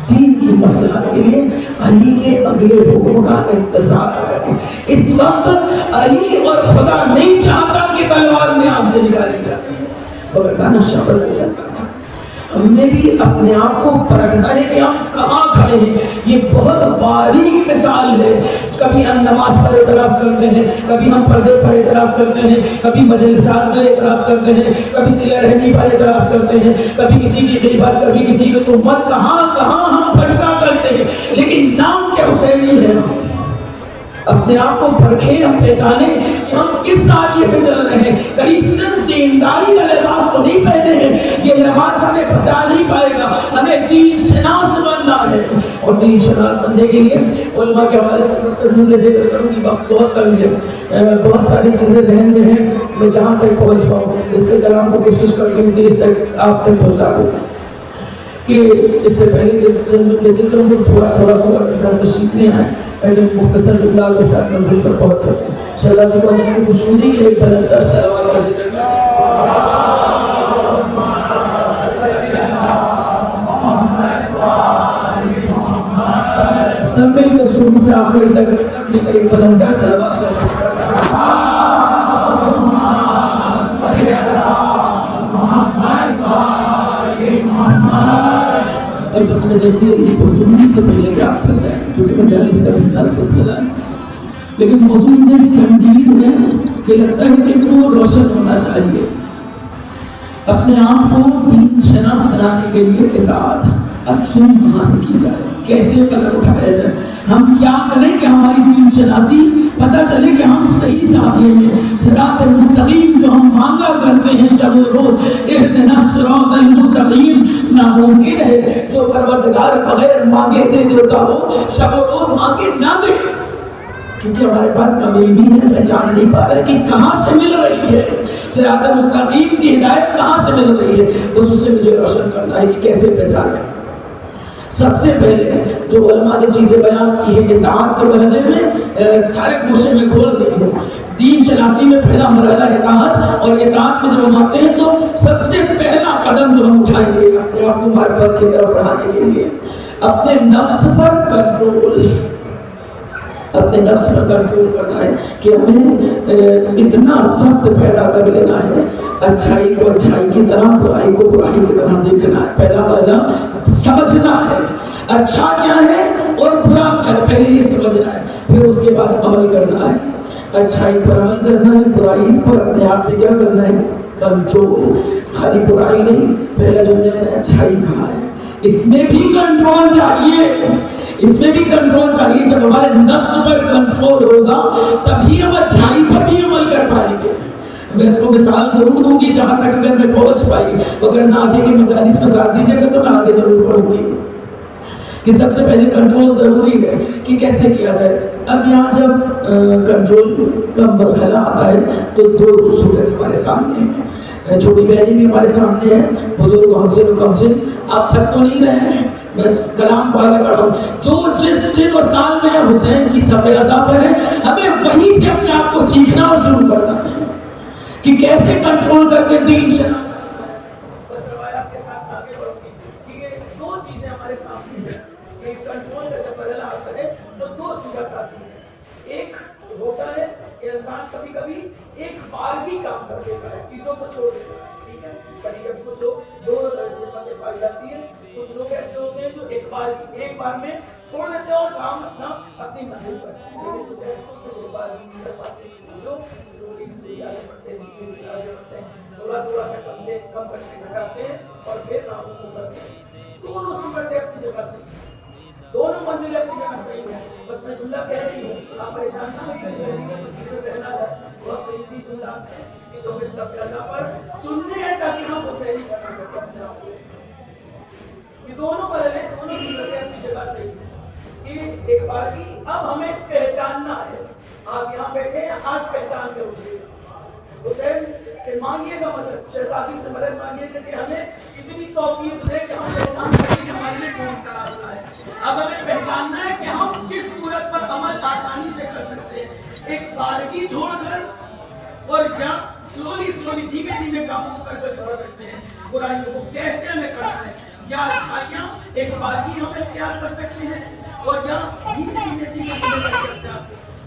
دین کی مصلحت کے لیے علی کے اگلے حکم کا انتظار کریں۔ اس وقت علی اور خدا نہیں چاہتا کہ تلوار میں آپ سے نکالی جاتی ہے، مگر کا نقشہ بدل سکتا تھا۔ ہم نے بھی اپنے آپ کو پرکھنا ہے کہ ہم کہاں کھڑے ہیں۔ یہ بہت باریک مثال ہے، کبھی ہم نماز پر اعتراض کرتے ہیں، کبھی ہم پردے پر اعتراض کرتے ہیں، کبھی مجلسات پر اعتراض کرتے ہیں، کبھی صلہ رحمی پر اعتراض کرتے ہیں، کبھی کسی کی غیبت، کبھی کسی کی تہمت، کہاں کہاں ہم بھٹکا کرتے ہیں، لیکن نام کیا حسینی ہے۔ اپنے آپ کو پرکھیں، ہم پہچانیں کہ ہم کس آدمی پہ چل رہے ہیں۔ کہیں صرف دینداری کا لباس تو نہیں پہنے ہیں، یہ لباس ہمیں بچا نہیں پائے گا، ہمیں دین شناس بننا ہے، اور دین شناس بننے کے لیے علماء کے حوالے سے ذکر کروں گی، وقت بہت کم ہے، بہت ساری چیزیں ذہن میں ہیں، میں جہاں تک پہنچ پاؤں اس کے کلام کو کوشش کر کے مجھے اس تک آپ تک پہنچا دوں کہ اس سے پہلے چند ذکر کو تھوڑا سا تشریف نہیں آئے، پہلے مختصر جملات کے ساتھ منزل پر پہنچ سکتے ہیں۔ شہزادی کو اپنی خوشنودی کے لیے بلندر سلوات کا ذکر کریں۔ سب مل کر شروع سے آخر تک اپنے ایک بلندر سلوات کا ذکر کریں۔ اور بس میں جلدی سے پہلے کیا آپ کرتے ہیں کیونکہ مجالس کا بھی سلسلہ ہے، لیکن موضوع میں سنگین ہے کہ لگتا ہے کہ وہ روشن ہونا چاہیے۔ اپنے آپ کو دین شناس بنانے کے لیے اطاعت اب شروع کہاں سے کی جائے, کیسے قدم اٹھایا جائے, ہم کیا کریں کہ ہماری دین شناسی پتہ چلے کہ ہم صحیح زاویے میں صراط المستقیم جو ہم مانگا کرتے ہیں شب و روز, اہدنا الصراط المستقیم, ناممکن ہے جو پروردگار بغیر مانگے تھے دیتا ہو شب و روز مانگے نہ دے, کیونکہ ہمارے پاس کمی بھی ہے, پہچان نہیں پا رہے کہ کہاں سے مل رہی ہے صراط المستقیم کی ہدایت, کہاں سے مل رہی ہے, بس اسے مجھے روشن کرنا ہے کہ کیسے پہچانے. سب سے پہلے جو علماء نے چیزیں بیان کی ہے اطاعت کے بارے میں سارے گوشے میں کھول گئی ہوں. دین شناسی میں پہلا مرحلہ اطاعت, اور اطاعت میں جب ہم آتے ہیں تو سب سے پہلا قدم جو ہم اٹھائیں گے اپنے آپ کو معرفت کی طرف بڑھانے کے لیے اپنے نفس پر کنٹرول, اپنے نفس پر کنٹرول کرنا ہے کہ ہمیں اتنا سخت پیدا کر لینا ہے, اچھائی کو اچھائی کی طرح, برائی کو برائی کی طرح دیکھنا ہے. پہلا سمجھنا ہے اچھا کیا ہے اور برا کیا ہے, پہلے یہ سمجھنا ہے, پھر اس کے بعد عمل کرنا ہے. اچھائی پر عمل کرنا ہے, برائی پر اپنے آپ میں کیا کرنا ہے, کنٹرول. خالی برائی نہیں, پہلا جو ہے اچھائی کہاں ہے, اس میں بھی کنٹرول چاہیے, اس میں بھی کنٹرول چاہیے. جب ہمارے نفس پر کنٹرول ہوگا تبھی ہم اچھائی پر بھی عمل کر پائیں گے. میں اس کو مثال ضرور دوں گی جہاں تک اگر میں پہنچ پائی, اگر نہ آگے کی مجالس میں ساتھ دیجیے گا تو میں آگے ضرور پڑھوں گی کہ سب سے پہلے کنٹرول ضروری ہے کہ کیسے کیا جائے. اب یہاں جب کنٹرول کا مرحلہ آتا ہے تو دو صورت ہمارے سامنے ہیں. چھوٹی بہنی بھی ہمارے سامنے ہے, بزرگ ہم سے تو کم سے, آپ تھک تو نہیں رہے ہیں, بس کلام کو آگے بڑھاؤ. جو جس سن و سال میں حسین کی صفحہ ازا پر ہے, ہمیں وہیں سے اپنے آپ کو سیکھنا اور شروع کرنا ہے کہ کیسے کنٹرول کر کے دین شناسی. بس روایات کے ساتھ آگے بڑھو گی کہ یہ دو چیزیں ہمارے سامنے ہیں کہ کنٹرول کا جب مرحلہ آتا ہے تو دو صورت آتی ہے. ایک ہوتا ہے کہ انسان کبھی کبھی ایک بار بھی کام کر دیتا ہے, چیزوں کو چھوڑ دیتا ہے, ٹھیک ہے. کبھی کبھی کچھ لوگ دو صفتیں پائی جاتی ہیں, کچھ لوگ ایسے ہوتے ہیں جو ایک بار میں چھوڑ دیتے ہیں اور کام اپنا اپنی منزل پر, کچھ ایسے ہوتے ہیں ایک بار تھوڑا تھوڑا سا کم کرتے گھٹاتے ہیں اور پھر کاموں کو کرتے ہیں. دونوں صورتیں اپنی جگہ سے, دونوں منزلیں اپنی جگہ صحیح ہیں. بس میں جملہ کہہ رہی ہوں, آپ پریشان نہ ہوئے, مسیح میں رہنا جائے. بہت قیمتی جملہ ہے کہ جو ہمیں سب اللہ پر چننے ہیں تاکہ ہم کو صحیح کرنا سکیں اپنے آپ کو. یہ دونوں مرحلے, دونوں صورتیں اپنی جگہ صحیح ہیں کہ ایک بار کی اب ہمیں پہچاننا ہے. آپ یہاں بیٹھے ہیں, آج پہچان کے اٹھیے. حسین سے مانگیے گا مدد, شہزادی سے مدد مانگیے گا کہ ہمیں اتنی توفیق دے کہ ہم پہچان سکیں کہ ہمارے لیے کون سا راستہ ہے. اب ہمیں پہچاننا ہے کہ ہم کس صورت پر عمل آسانی سے کر سکتے ہیں. ایک بارگی چھوڑ کر اور کیا سلولی دھیمے کاموں کو کر چھوڑ سکتے ہیں. برائیوں کو کیسے ہمیں کرنا ہے, یا اچھائیاں ایک بارگی ہم اختیار کر سکتے ہیں اور یا دھیمے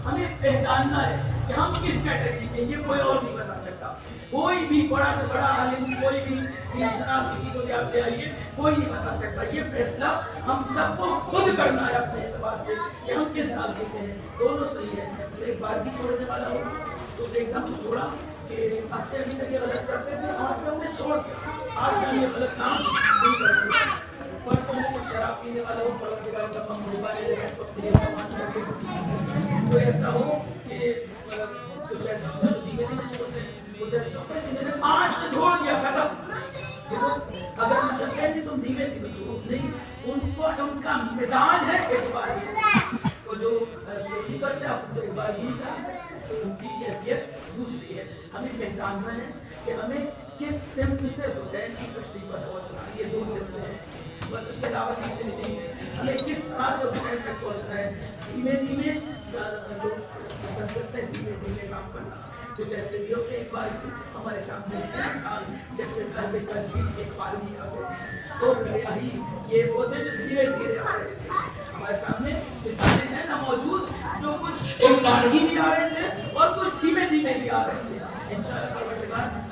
ہمیں پہچاننا ہے کہ ہم کس کیٹیگری میں, یہ کوئی اور نہیں بتا سکتا. کوئی بھی بڑا سے بڑا عالم, کوئی بھی شناس کسی کو بھی آپ لے آئیے, کوئی نہیں بتا سکتا. یہ فیصلہ ہم سب کو خود کرنا ہے اپنے اعتبار سے کہ ہم کس حال کے ہیں. دونوں صحیح ہے. ایک بار بھی چھوڑنے والا ہو تو ایک دم سے چھوڑا کہ آپ سے ابھی تک یہ غلط کرتے تھے, آج سے ہم نے چھوڑ دیا, آج سے ہم یہ غلط کام نہیں کرتے. فرض کریں کچھ شراب پینے والا ہو, پروردگار کا موبائل تو ایسا ہو کہ کچھ ایسا ہوتا ہے جو دھیمے چھوڑتے ہیں, کچھ ایسا ہوتا ہے جنہیں نے 5 سے چھوڑ دیا, ختم. اگر ہم سب کہیں تم دھیمے چھوڑ نہیں, ان کو ان کا مزاج ہے ایک بار تو جو نہیں کرتے آپ کو ایک بار نہیں کر سکتے, ان کی کیفیت دوسری ہے. ہمیں پہچاننا ہے کہ ہمیں کس سمت سے حسین کی کشتی پر پہنچنا ہے. یہ 2 سمتیں ہیں, بس اس کے علاوہ کسی نہیں ہے. ہمیں کس طرح سے حسین تک پہنچنا ہے, دھیمے جو پسند کرتے ہیں دھیمے کام کرنا. کچھ ایسے بھی ہوتے ہیں ایک بار ہمارے سامنے مثال جیسے پہلے ایک بار بھی آتے ہیں تو ہی یہ ہوتے جو دھیرے آ رہے تھے. ہمارے سامنے مثالیں ہیں نا موجود, جو کچھ ایک بار بھی آ رہے تھے اور کچھ دھیمے بھی آ رہے تھے.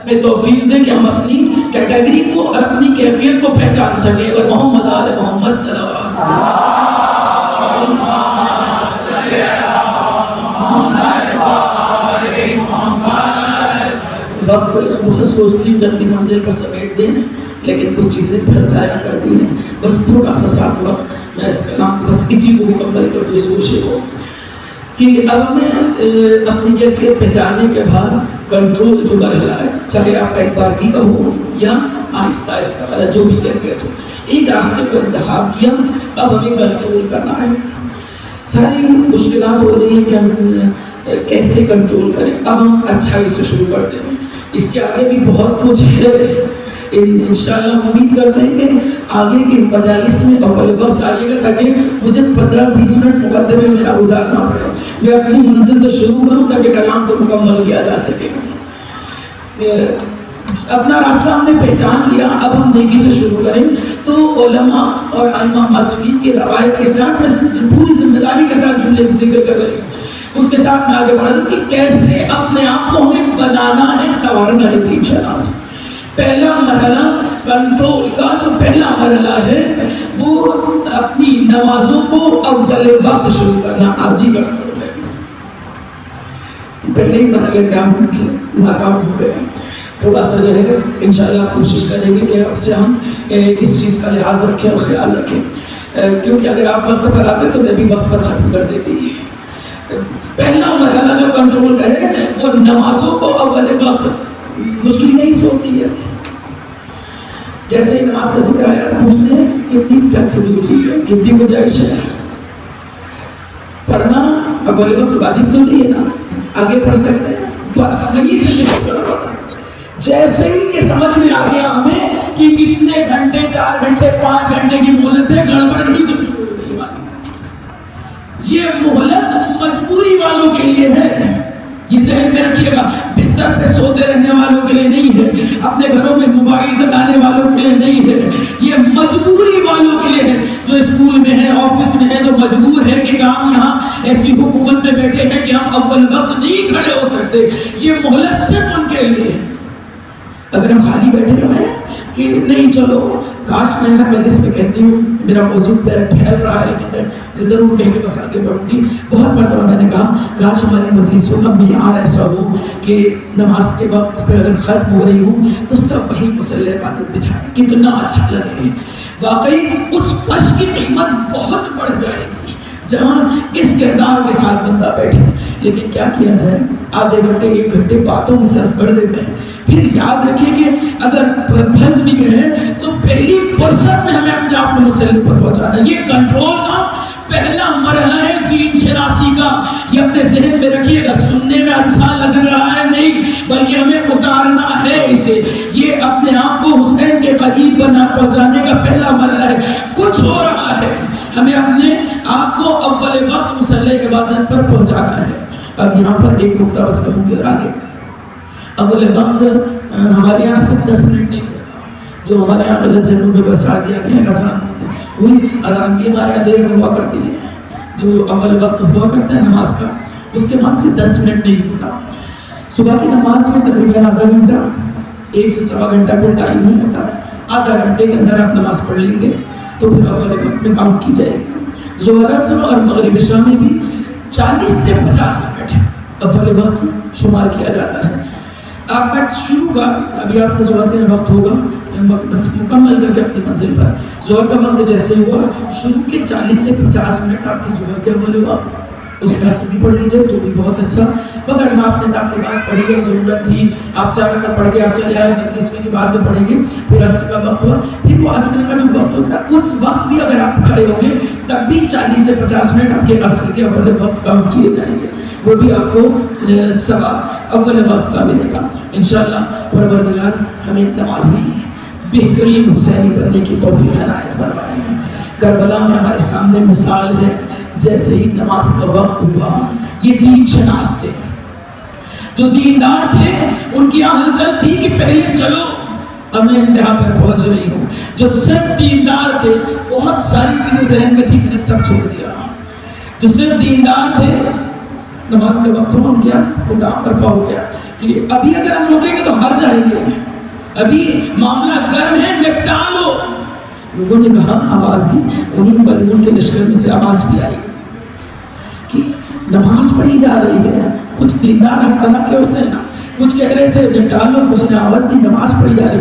ہمیں توفیق دے کہ ہم اپنی کیٹیگری کو اور اپنی کیفیت کو پہچان سکیں. اور محمد آل محمد صلی اللہ علیہ وسلم وقت بہت سوچتی ہوں کہ اپنی منزل پر سمیٹ دیں، لیکن کچھ چیزیں پھر ضائع کر دی ہیں. بس تھوڑا سا ساتھ وقت میں اس کلام کو بس اسی کو مکمل کر دوں. اس کوشش کو کہ اب میں اپنی کیفیت پہچاننے کے بعد کنٹرول جو مرحلہ ہے، چاہے آپ ایک بار کی کہو یا آہستہ آہستہ والا جو بھی کیفیت ہو، ایک راستے کو انتخاب کیا. اب ہمیں کنٹرول کرنا ہے. ساری مشکلات ہو رہی ہیں کہ ہم کیسے کنٹرول کریں. اب ہم اچھائی سے شروع کرتے ہیں. اس کے آگے بھی بہت کچھ ہے. انشاءاللہ امید کرتے ہیں کہ آگے کی مجالس میں اول وقت آئیے گا تاکہ مجھے 15-20 منٹ مقدمے میں میرا گزارنا پڑے. میں اپنی منزل سے شروع کروں تاکہ کلام کو مکمل کیا جا سکے. اپنا راستہ ہم نے پہچان لیا. اب ہم نیکی سے شروع کریں تو علماء اور ائمہ معصومین کی روایت کے ساتھ میں پوری ذمہ داری کے ساتھ جملے کی ذکر کر رہی ہوں. اس کے ساتھ میں آگے بڑھ رہا ہوں کہ کیسے اپنے آپ کو ہمیں بنانا ہے، سنوارنا ہے. 3 شناس پہلا مرحلہ کنٹرول کا جو پہلا مرحلہ ہے وہ اپنی نمازوں کو اول وقت شروع کرنا. آپ جی کرتے ہیں پہلے ہی مرحلے کا ناکام ہو گئے. تھوڑا سا جو ہے انشاءاللہ کوشش کریں گے کہ اب سے ہم اس چیز کا لحاظ رکھیں اور خیال رکھیں، کیونکہ اگر آپ وقت پر آتے تو میں بھی وقت پر ختم کر دیتی. پہلا مرحلہ جو کنٹرول کرے وہ نمازوں کو اول وقت. مشکل نہیں سے ہوتی ہے. جیسے ہی نماز کا ذکر آیا پوچھتے ہیں کتنی فلیکسیبلٹی ہے، کتنی گنجائش ہے. پڑھنا اول وقت واجب تو نہیں ہے نا، آگے پڑھ سکتے ہیں. بس وہی سے شروع کرنا. جیسے ہی یہ سمجھ میں آ گیا ہمیں کہ اتنے گھنٹے 4 گھنٹے 5 گھنٹے کی مہلت ہے، گڑبڑ ہی سے شروع ہو گئی بات. یہ مہلت مجبوری والوں کے لیے ہے. یہ ذہن میں رکھیے گا. بستر پہ سوتے رہنے والوں کے لیے نہیں ہے، اپنے گھروں میں موبائل چلانے والوں کے لیے نہیں ہے. یہ مجبوری والوں کے لیے ہے. جو اسکول میں ہے، آفس میں ہے، جو مجبور ہے کہ ہم یہاں ایسی حکومت میں بیٹھے ہیں کہ ہم اول وقت نہیں کھڑے ہو سکتے. یہ مہلت صرف ان کے لیے ہے. اگر ہم خالی بیٹھے ہوئے ہیں کہ نہیں چلو کاش میں ہر مجلس میں کہتی ہوں میرا موضوع پھیل رہا ہے کہ ضرور کہیں گے بس آگے بڑھوں گی. بہت مرتبہ میں نے کہا کاش ہماری مجلسوں کا معیار ایسا ہو کہ نماز کے وقت پہ اگر ختم ہو رہی ہوں تو سب وہی مصلی عبادت بچھائیں. کتنا اچھا لگے. واقعی اس فرش کی قیمت بہت بڑھ جائے گی جہاں اس کردار کے ساتھ بندہ بیٹھے. لیکن کیا کیا جائے، آدھے گھنٹے 1 گھنٹے باتوں میں صرف کر دیتے ہیں. پھر یاد رکھیں کہ اگر پھنس بھی گئے تو پہلی فرصت میں ہمیں اپنے آپ کو مصلی پر پہنچانا. یہ کنٹرول کا پہلا مرحلہ ہے دین شناسی کا. یہ اپنے ذہن میں رکھیے گا. سننے میں اچھا لگ رہا ہے نہیں، بلکہ ہمیں اتارنا ہے اسے. یہ اپنے آپ کو حسین کے قریب بنا پہنچانے کا پہلا مرحلہ ہے. کچھ ہو رہا ہے، ہمیں اپنے آپ کو اول وقت مصلی عبادت پر پہنچانا ہے. اب یہاں پر ایک نقطہ بس کہوں گے آگے. اول وقت ہمارے یہاں صرف 10 منٹ نہیں ہوتا. جو ہمارے یہاں غلط ذہنوں میں بسا دیا گیا ہے اذان کی ہمارے یہاں دیر میں ہوا کرتی ہے. جو اول وقت ہوا کرتا ہے نماز کا اس کے بعد سے 10 منٹ نہیں ہوتا. صبح کی نماز میں تقریباً آدھا گھنٹہ 1 سے سوا گھنٹہ کوئی ٹائم نہیں ہوتا. آدھا گھنٹے کے اندر آپ نماز پڑھ لیں گے تو پھر اول وقت میں کام کی جائے گی. ظہر اثر اور مغرب عشاء میں بھی 40 سے 50 منٹ اول وقت شمار کیا جاتا ہے. آپ کا شروع کا ابھی آپ کا ظہر کا وقت ہوگا بس مکمل کر کے اپنی منزل پر. ظہر کا وقت جیسے ہوا شروع کے 40 سے 50 منٹ آپ کی ظہر کے عمل ہوا اس میں سے بھی پڑھ لیجیے تو بھی بہت اچھا. مگر میں آپ نے تعلیمات پڑھی ہے، ضرورت تھی آپ 4 رکعت پڑھ کے آپ چلے آئے مجلس میں بعد میں پڑھیں گے. پھر عصر کا وقت ہوا. پھر وہ عصر کا جو وقت ہوتا ہے اس وقت بھی اگر آپ کھڑے ہوں گے تب بھی 40 سے 50 منٹ آپ کے عصر کے اول وقت کام کیے جائیں گے. وہ بھی آپ کو ثواب اول وقت کا ملے گا انشاءاللہ. پروردگار ہمیں نمازی بہترین حسینی بننے کی توفیق عنایت فرمائے. کربلا میں ہمارے سامنے مثال ہے. جیسے ہی نماز کا وقت ہوا یہ دین شناس تھے، جو دیندار تھے ان کی ہلچل تھی کہ پہلے چلو اب میں انتہا پر پہنچ رہی ہوں. جو صرف دیندار تھے بہت ساری چیزیں ذہن میں تھی میں نے سب چھوڑ دیا. جو صرف دیندار تھے نماز کا وقت ہوا کیا خدا پر پاؤ گیا کہ ابھی اگر ہم روکیں گے تو ہر جائیں گے، ابھی معاملہ گرم ہے نپٹا لو. لوگوں نے کہا آواز دی. انہیں بلون کے لشکر میں سے آواز بھی آئی کہ نماز پڑھی جا رہی ہے. کچھ دیندار ہر طرح کے ہوتے ہیں نا کچھ کہہ رہے تھے نپٹا لو، کچھ نے آواز دی نماز پڑھی جا رہی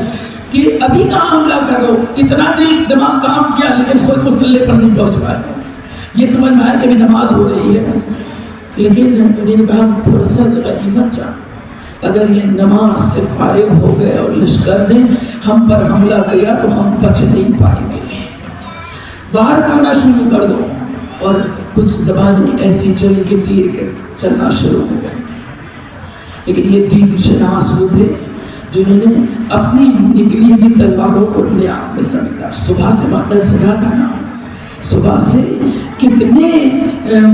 کہ ابھی کہاں حملہ کر رہا ہو، اتنا دل دماغ کام کیا لیکن خود مسلح پر نہیں پہنچ پائے. یہ سمجھ میں آیا کہ ابھی نماز ہو رہی ہے، لیکن انہوں نے کہا فرصت غنیمت جان، اگر یہ نماز سے فارغ ہو گئے اور لشکر نے ہم پر حملہ کیا تو ہم بچ نہیں پائیں گے، باہر کھانا شروع کر دو. اور کچھ زبانیں ایسی چلی کہ تیر کے چلنا شروع ہو گئے. لیکن یہ دین شناس وہ تھے جنہوں نے اپنی نکلی ہوئی تلواروں کو اپنے آپ میں سمجھا. صبح سے مقتل سجا تھا نا، صبح سے کتنے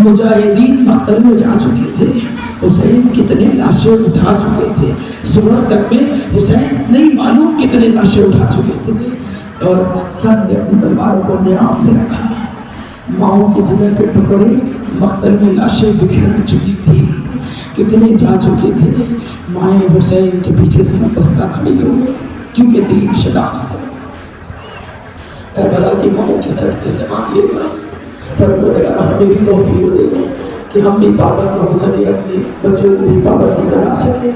مجاہدین مقتل میں جا چکے تھے، حسین کتنے لاشیں اٹھا چکے تھے، صبح تک میں حسین نہیں معلوم کتنے لاشیں اٹھا چکے تھے. اور سب نے اپنی تلواروں کو اپنے آپ میں رکھا، ماؤں کی جگہ پہ ٹکڑے مقتل میں لاشیں بکھر چکی تھی، کتنے جا چکے تھے. مائیں حسین کے پیچھے سے بستہ کھڑی ہو گئی کیونکہ دین شناس تھا. کربلا کی ماؤں کی سڑک سے مانگیے گا، پروردگار ہمیں بھی توفیق دے گا کہ ہم بھی پابند ہو سکے، اپنے بچوں کو بھی پابندی کرا سکے.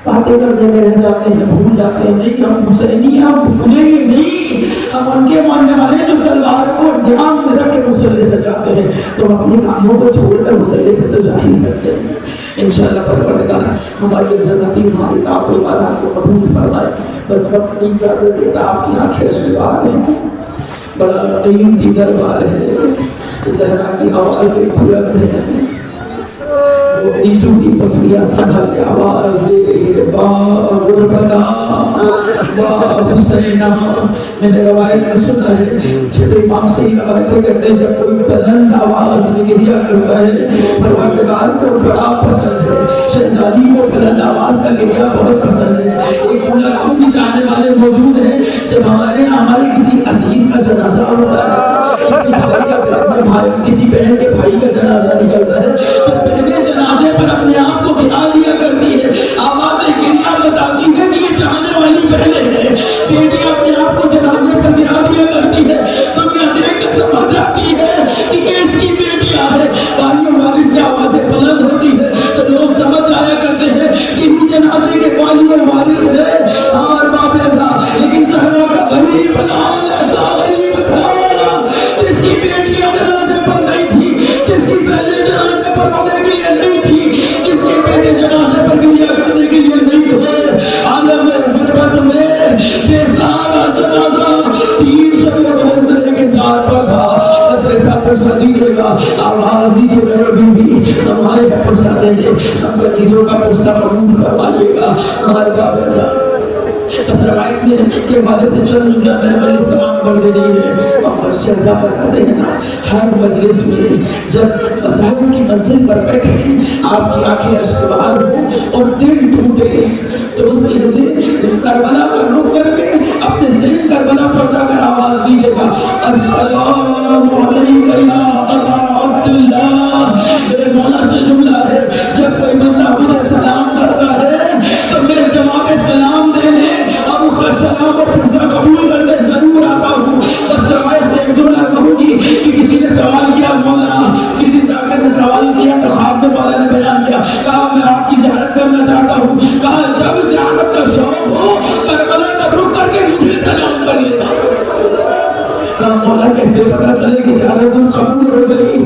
باتیں کرتے میں رہ جاتے ہیں، بھول جاتے ہیں. نہیں، ہم حسینی ہم بھولیں گے نہیں، ہم ان کے ماننے والے جو تلوار کو دھیان میں رکھ کے مسلح سجاتے ہیں، تو اپنے کاموں کو چھوڑ کر مسلح پہ تو جا ہی سکتے ہیں. انشاءاللہ پروردگار ہماری عزتی ہماری طاقت والا کو قبول فرمائے. پر وقت نہیں کر دیتا، آپ کی آنکھیں اشکبار ہیں، بڑا قیمتی دربار ہے، زہرا کی آواز بلند ہے، وہ نیچوں کی پسلیاں سنبھال آواز دے رہی ہے، با غربتا با حسینہ. میں نے روایت میں سنا ہے، چھٹے امام سے ہی روایتیں کرتے ہیں، جب کوئی بلند آواز میں گریا کرتا ہے پروردگار کو بڑا پسند ہے. شہزادی کو بلند آواز کا گریا بہت پسند ہے. ایک جملہ کہوں بھی جانے والے موجود ہیں، جب ہمارے کسی عزیز کا جنازہ ہوتا ہے، کسی بہن کے بھائی کا جنازہ نکلتا ہے، تو پہلے جنازے پر اپنے آپ کو گرا دیا کرتی ہے. آوازیں گریا بتاتی ہے کہ یہ چاہنے والی بہنیں ہیں. بیٹی اپنے آپ کو جنازے پر گرا دیا کرتی ہے، دنیا دیکھ کر سمجھ جاتی ہے کہ یہ اس کی بیٹیاں ہیں. والیوں والد سے آوازیں بلند ہوتی ہے تو لوگ سمجھ آیا کرتے ہیں کہ یہ جنازے کے والیوں والد ہے اور باپ ایسا. لیکن زہرا کا غریب لال ایسا غریب تھا جس کی بیٹیاں جنازے پر نہیں تھی، جس کی پہلے جنازے پر ہونے کے لیے نہیں تھی، جس کے بیٹے جنازے پر گریا کرنے کے لیے نہیں تھے. عالم غربت میں بے سہارا جنازہ 3 شب روزے کے ساتھ پر تھا. ایسا پرسہ دیجیے گا، آواز دیجیے میرے بیوی، ہمارے پرسہ دے دے، ہم غریزوں کا پرسہ قبول فرمائیے گا. ہمارے باپ ایسا بس روایت میں کے والے سے چل جا میں نے استعمال کر دے رہی ہے. اور شہزا پر کہتے ہیں نا، ہر مجلس میں جب مسائل کی منزل پر بیٹھے آپ کی آنکھیں اشکبار ہوں اور دل ٹوٹے، تو اس کی وجہ سے کربلا کا رخ کر کے اپنے ذہن کربلا پر جا کر آواز دیجیے گا، السلام علیکم یا ابا عبداللہ. میرے مولا سے جملہ ہے، جب کوئی بندہ مجھے سلام کرتا ہے تو میں جواب سلام دینے اور اس کا سلام اور پرسہ قبول کرنے ضرور آتا ہوں. بس روایت سے ایک جملہ کہوں گی کہ کسی نے سوال کیا، مولا کسی ذاکر نے سوال کیا تو خواب میں مولا نے بیان کیا، کہا میں آپ کی زیارت کرنا چاہتا ہوں. کہا جب زیارت کا شوق ہو کربلا کا رخ کر کے مجھے سلام کر لینا. کہا مولا کیسے پتا چلے کہ زیارت قبول ہو گئی؟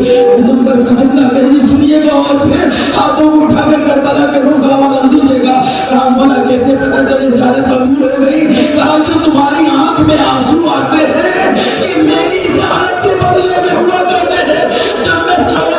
بس جملہ میری سنیے گا اور پھر ہاتھوں کو اٹھا کر کربلا کے رخ آواز دیجیے گا. کہا مولا کیسے پتا چلے زیارت قبول ہو گئی؟ کہا جو تمہاری آنکھ میں آنسو آتے ہیں کہ میری زیارت کے بدلے میں ہوا کرتے ہیں. جب میں سلام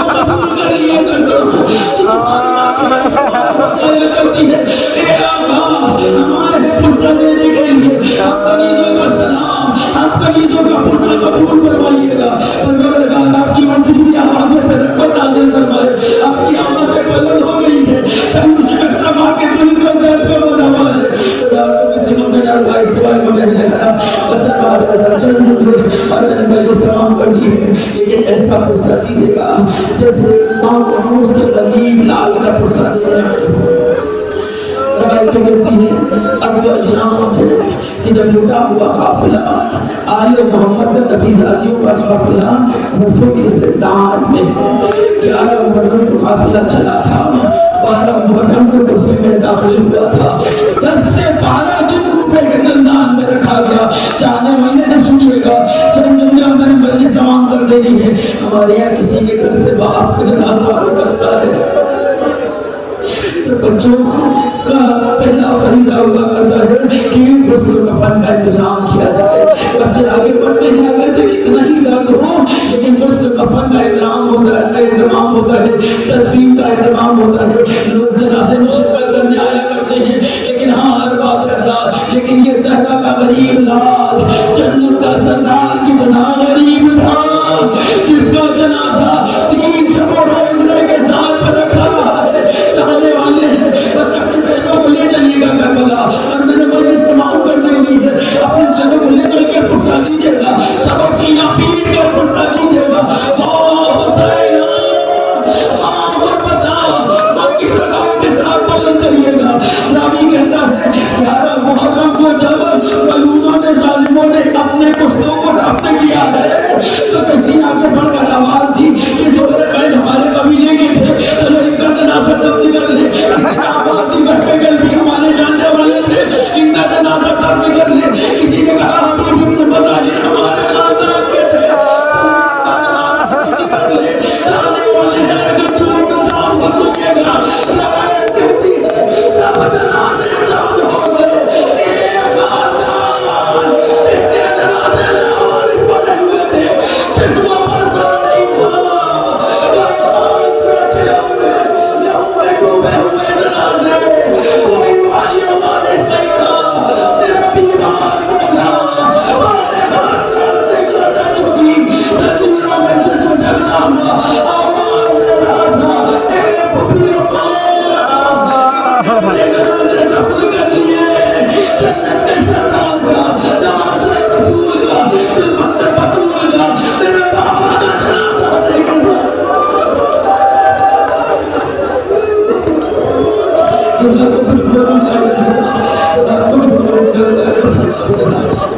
قبول کر لیا کرتا ہوں تو تمہاری آنکھ میں آنسو کرتی ہے. اے آقا ہمارے پرسہ دینے کے لیے ہم قریضوں کا سلام، ہم قریضوں کا پرسہ قبول فرمائیے گا. پروردگار آپ کی منظوری آوازوں پہ رحمت نازل فرمائے. آپ کی آوازیں بلند ہو گئی ہیں، کہیں شخص سما کے دل کو درد کو بنا والے خدا کو کسی کو میرا اللہ اس بار کو میں نے کہا بس بات کا چل رہے اور میں نے پہلے سلام کر دی ہے. لیکن ایسا پرسہ دیجیے گا جیسے ماں کو اس کے غریب لال کا پرسہ دینا. روایت کہتی ہے اول شام ہے کہ جب لٹا ہوا قافلہ آل محمد کا نبی ذاتیوں کا قافلہ کوفہ کے زندان میں 11 مردوں کا قافلہ چلا تھا. 12 محرم کو کوفے میں داخل ہوا تھا. 10 سے 12 دن کوفے کے زندان میں رکھا گیا. چاہنے والے نے سنیے گا چند دنیا میں مجلس تمام کر دینی ہے. ہمارے یہاں کسی کے گھر سے باپ کا جنازہ ہو کرتا ہے تو بچوں کا پہلا فریضہ ہوا کرتا ہے کہ غسل کفن کا انتظام کیا جائے. بچے آگے بڑھتے ہیں اگرچہ کتنا ہی درد ہو لیکن غسل کفن کا اہتمام ہوتا ہے, تدفین کا اہتمام ہوتا ہے. لوگ جنازے میں شرکت کرنے آیا کرتے ہیں لیکن ہاں ہر بات ایسا, لیکن یہ صحرا کا غریب لال جنت کا سردار کی بنا غریب تھا جس کا جنازہ 3 شب و روز کے ساتھ رکھا رہا ہے. چاہنے والے ہیں بس اپنے بہنوں کو لے چلیے گا کربلا اور میں نے بڑے استعمال کرنے ہوئی ہے. اپنے بہنوں کو لے چل کے فرصہ دیجیے گا, سبق سینہ پیٹ کے فرصہ دیجیے گا. حسین کی سلام کے ساتھ بلند کریے گا. راوی کہتا ہے 11 محرم کو جب ملعونوں نے ظالموں نے اپنے پشتوں کو رفت کیا ہے تو کسی آگے بڑھ کر آواز دی کہ زہر قید ہمارے قبیلے کے تھے, چلو ان کا جنازہ دفن کر لے. آواز دی بٹکل بھی ہمارے جاننے والے تھے, ان کا جنازہ دفن کر لے. کسی نے کہا ہم لوگ ابن مظاہر ہمارے خاندان کے تھے, جانے والے ہیں کہ تو نام بسوگے گا. روایت کہتی ہے سب جنازے دفن ہو گئے, ایک خاندان جس کے جنازے لوارث بنے ہوئے تھے, جس کو پرسوں نہیں تھا, بیٹھے ہوئے لہو میں ڈوبے ہوئے جنازے, کوئی والیوں وارث نہیں تھا, صرف بیمار بولا ہمارے خاندان سے گردن چکی, زنجیروں میں جسم جھگڑا ہوا, آواز دے رہا تھا اے پپی اپنے جنازے دفن کر لیے. جنت کے سردار کا, نواز رسول کا, خدمت بطول کا, میرے بابا کا جنازہ دیکھنا.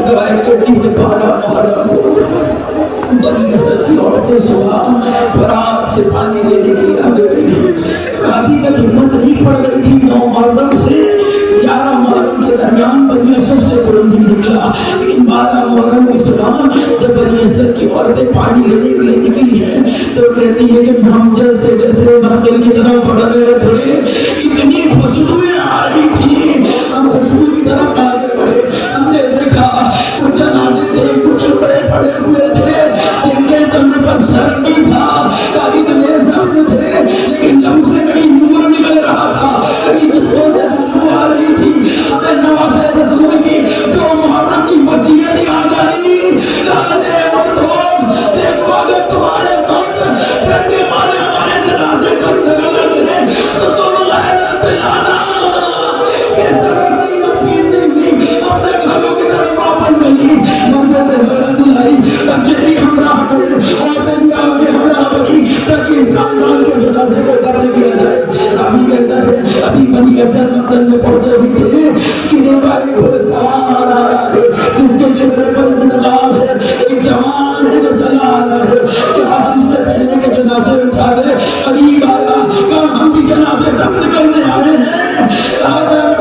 روایت کرتی ہے 12 محرم بنی نصر کی عورتیں صبح فرات سے پانی لینے کے لیے آگے گئی. کافی تک ہمت نہیں پڑ رہی تھی. 9 محرم سے 11 محرم کے درمیان بنی نصر سے کوئی نہیں نکلا, لیکن 12 محرم کی صبح جب بنی نصر کی عورتیں پانی لینے کے لیے نکلی ہیں تو کہتی ہے کہ ہم جل سے جیسے منزل کی طرف بڑھ رہے تھے, اتنی خوشبوئیں آ رہی تھی, ہم خوشبو کی طرف آگے بڑھے. ہم نے دیکھا کچھ جنازے تھے, کچھ ٹکڑے پڑے ہوئے تھے جن کے تن پر سر بھی تھا, کافی اتنے زخم تھے لیکن لہو سے کہیں نور نکل رہا تھا, کہیں جسموں سے خوشبو آ رہی تھی. ہمیں نوافل رسول کی 2 محرم کی وصیت یاد آئی, لانے مردوں دیکھو اگر تمہارے مرد کرنے والے ہمارے جنازے کر غلط ہے تو تم غیرت لانا. کس طرح سے نصیب نہیں اپنے گھروں کی طرف واپس گئی, مردوں نے غیرت لائی, بچے بھی ہمراہ ہوئے, عورتیں بھی آگے ہمراہ ہوئی تاکہ اس خاندان کے جنازے کو دفن کیا جائے. راوی کہتا ہے ابھی بنی نصر منزل میں پہنچے بھی تھے کہ دیکھا ایک گھوڑا سوار آ رہا ہے جس کے چہرے پر انقلاب ہے, ایک جوان ہے جو چلا آ رہا ہے کہ آپ اس سے پہلے کے جنازے اٹھا دے. قریب آیا کہ ہم بھی جنازے دفن کرنے آئے ہیں.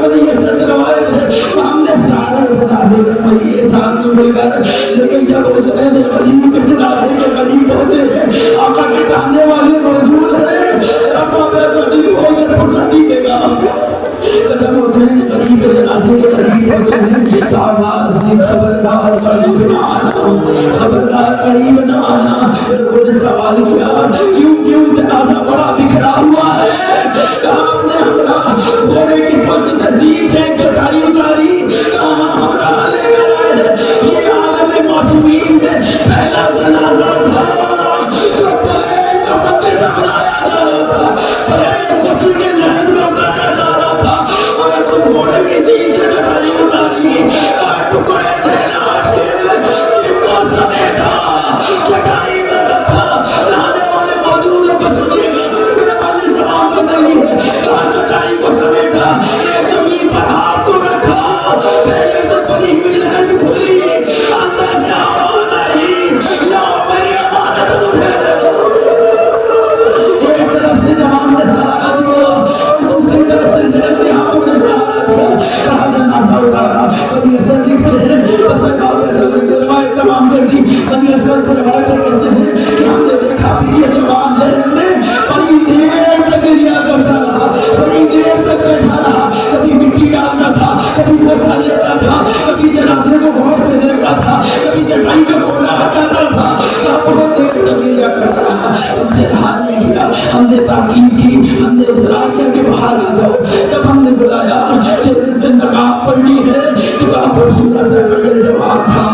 بنی نصر سے روایت ہے کہ ہم نے سارے جنازے دفن کیے ساتھ میں مل کر, لیکن جب وہ جنازے قریب کے جنازے کے قریب پہنچے آقا کے چاہنے والے موجود ہیں, رب بیزتی ہو گئے فرصت دیجیے گا. جب حسین قریب جنازے کے قریب پہنچے تو آواز دی خبردار قریب نہ آنا, خبردار قریب نہ آنا. لوگوں نے سوال کیا کیوں جنازہ بڑا بکھرا ہوا ہے, کہا آپ نے ہمراہ گھوڑے کی پشت سے زیر سے ایک چٹائی اتاری, کہا ہمراہ لے کر آئے. یہ عالم معصومین میں پہلا جنازہ تھا جو پہلے کفن میں دفنایا جا رہا تھا, پہلے غسل کے لحد میں اتارا جا رہا تھا, اور تم گھوڑے کی زیر سے چٹائی اتاری, ٹکڑے تھے لاش کے, ان کو سمیٹا چٹائی میں رکھا. جانے والے موجود ہیں بس سنیے گا, میرے پاس سوال تو نہیں ہے, کہا چٹائی کو سمیٹا, ایک زمین پر ہاتھ کو رکھا, پہلے سے بڑی ہوئی لہد کھلی, اندر سے آواز آئی لاؤ میری امانت مجھے دے دو. ایک طرف سے جوان نے سہارا دیا, ہم نے تاکید کی, ہم نے اصرار کیا کہ باہر آ جاؤ. جب ہم نے بلایا چہرے سے نقاب پڑی ہے, کتنا خوبصورت سا یہ جواب تھا,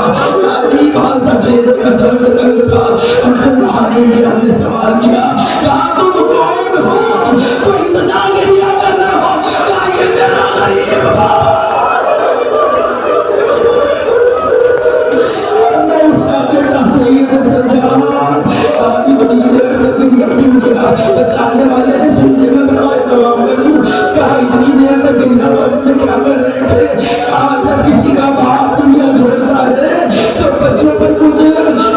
عجیب حال تھا, چہرے کا رنگ رنگ تھا. ہم سے نہانے میں ہم نے سوال کیا, کہا تم کون ہو جو اتنا گریا کر رہے ہو, کہا یہ میرا غریب باپ. بچانے والے نے سننے میں بنوائے تمام کر دوں, کہا اتنی دیر میں دنیا میں کیا کر رہے تھے. کہا جب کسی کا باپ دنیا چھوڑتا ہے تو بچوں پر کچھ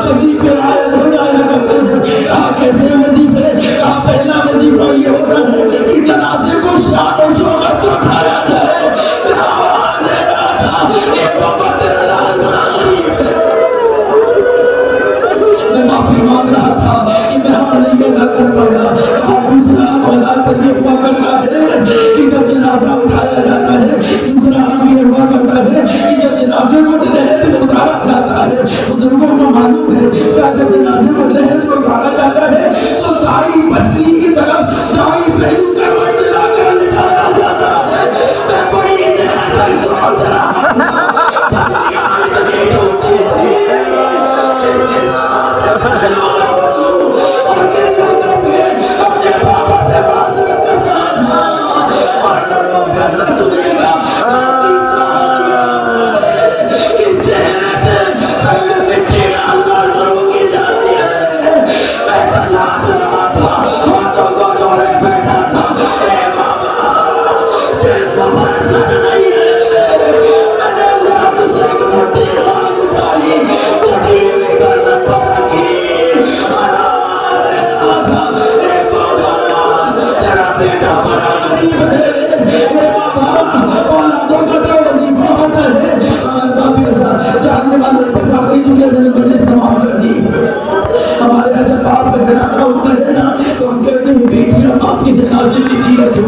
وظیفے عائد ہو جایا کرتے ہیں. کہا کیسے وظیفے؟ کہا پہلا وظیفہ یہ ہوتا ہے کہ جنازے کو شاد و شوقت سے اٹھایا جائے. کہا آواز ہے رہا تھا ایک وقت لال بڑا غریب ہے. میں معافی مانگ رہا تھا کہ میں ہم نے یہ نہ کر پایا. دوسرا اولاد پر یہ ہوا کرتا ہے کہ جب جنازہ اٹھایا جاتا ہے, دوسرا ہم یہ ہوا کرتا ہے کہ جب جنازے کو لہد میں اتارا جاتا ہے, بزرگوں کو معلوم ہے کہ جب جنازے کو لہد میں اتارا جاتا ہے تو دائی پسلی کی طرف دائی پہلو کروٹ لا کر لٹایا جاتا ہے. میں بڑی دیر سے سوچ رہا تھا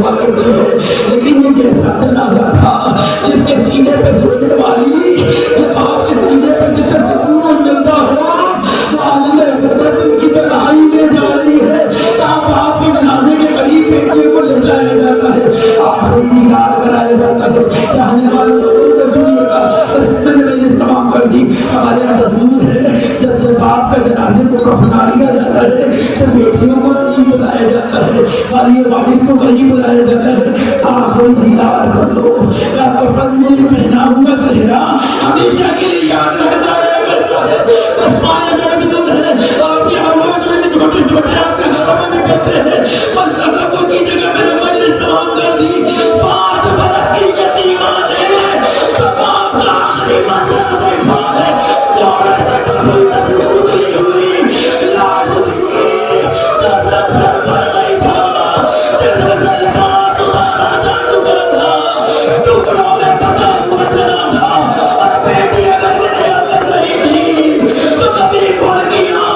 لیکن یہ ایسا جنازہ تھا جس کے سینے پہ سونے والی, جب آپ کے سینے پہ جسے سکون ملتا ہو, عالم غربت ان کی تنہائی میں جا رہی ہے, تب آپ کے جنازے کے قریب بیٹے کو لے جایا جاتا ہے, آخری دیدار کرایا جاتا ہے. چاہنے والوں کو سنیے گا, میں نے اس تمام کر دی. ہمارے یہاں دستور ہے جب باپ کا جنازے کو کفنا لیا جاتا ہے تو بیٹیوں کو نہیں بلایا جاتا ہے, والی وارث کو نہیں بلایا جاتا ہے. آخری دیدار کر دو, کفن میں پہنا ہوا چہرہ ہمیشہ کے لیے یاد رہ جائے گا. بس پایا جائے کہ تم ہے آپ کی آواز میں چھوٹے چھوٹے آپ کے گھروں میں بچے ہیں, بس کسبوں کی جگہ میں نے مجلس تمام کر دی. 5 برس کی یتیمان ہے تو آپ کا آخری منظر دیکھا ہے, دوڑے سے ٹپل ٹپل اچھی ہوئی لاش دیکھی, جب تک سر پر نہیں تھا جس میں سے لباس اتارا جا چکا تھا, ٹکڑوں میں پٹا ہوا جنازہ, اور بیٹی اگر میرے اندر نہیں تھی تو کبھی کھول گیا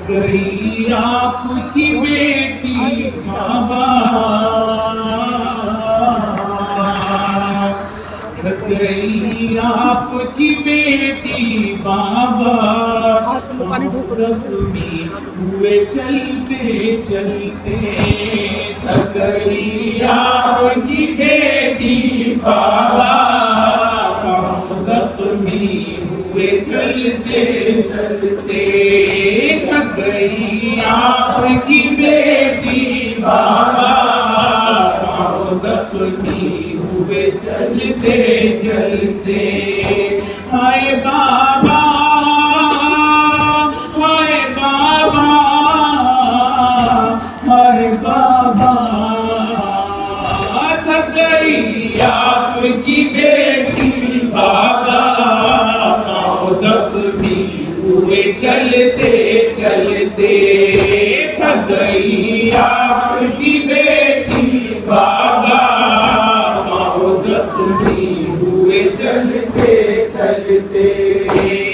گئی آپ کی بیٹی بابا، گئی آپ کی بیٹی بابا، زخمی ہوئے چلتے چلتے، گئی آپ کی بیٹی بابا، زخمی ہوئے چلتے چلتے، گئی آپ کی بیٹی بابا، زخمی ہوئے چلتے چلتے، ہائے بابا ہائے بابا ہائے بابا، تھک گئی آپ کی بیٹی بابا، زخمی ہوئے چلتے چلتے، تھک گئی آپ کی بیٹی بابا، زخمی ہوئے چلتے چلتے۔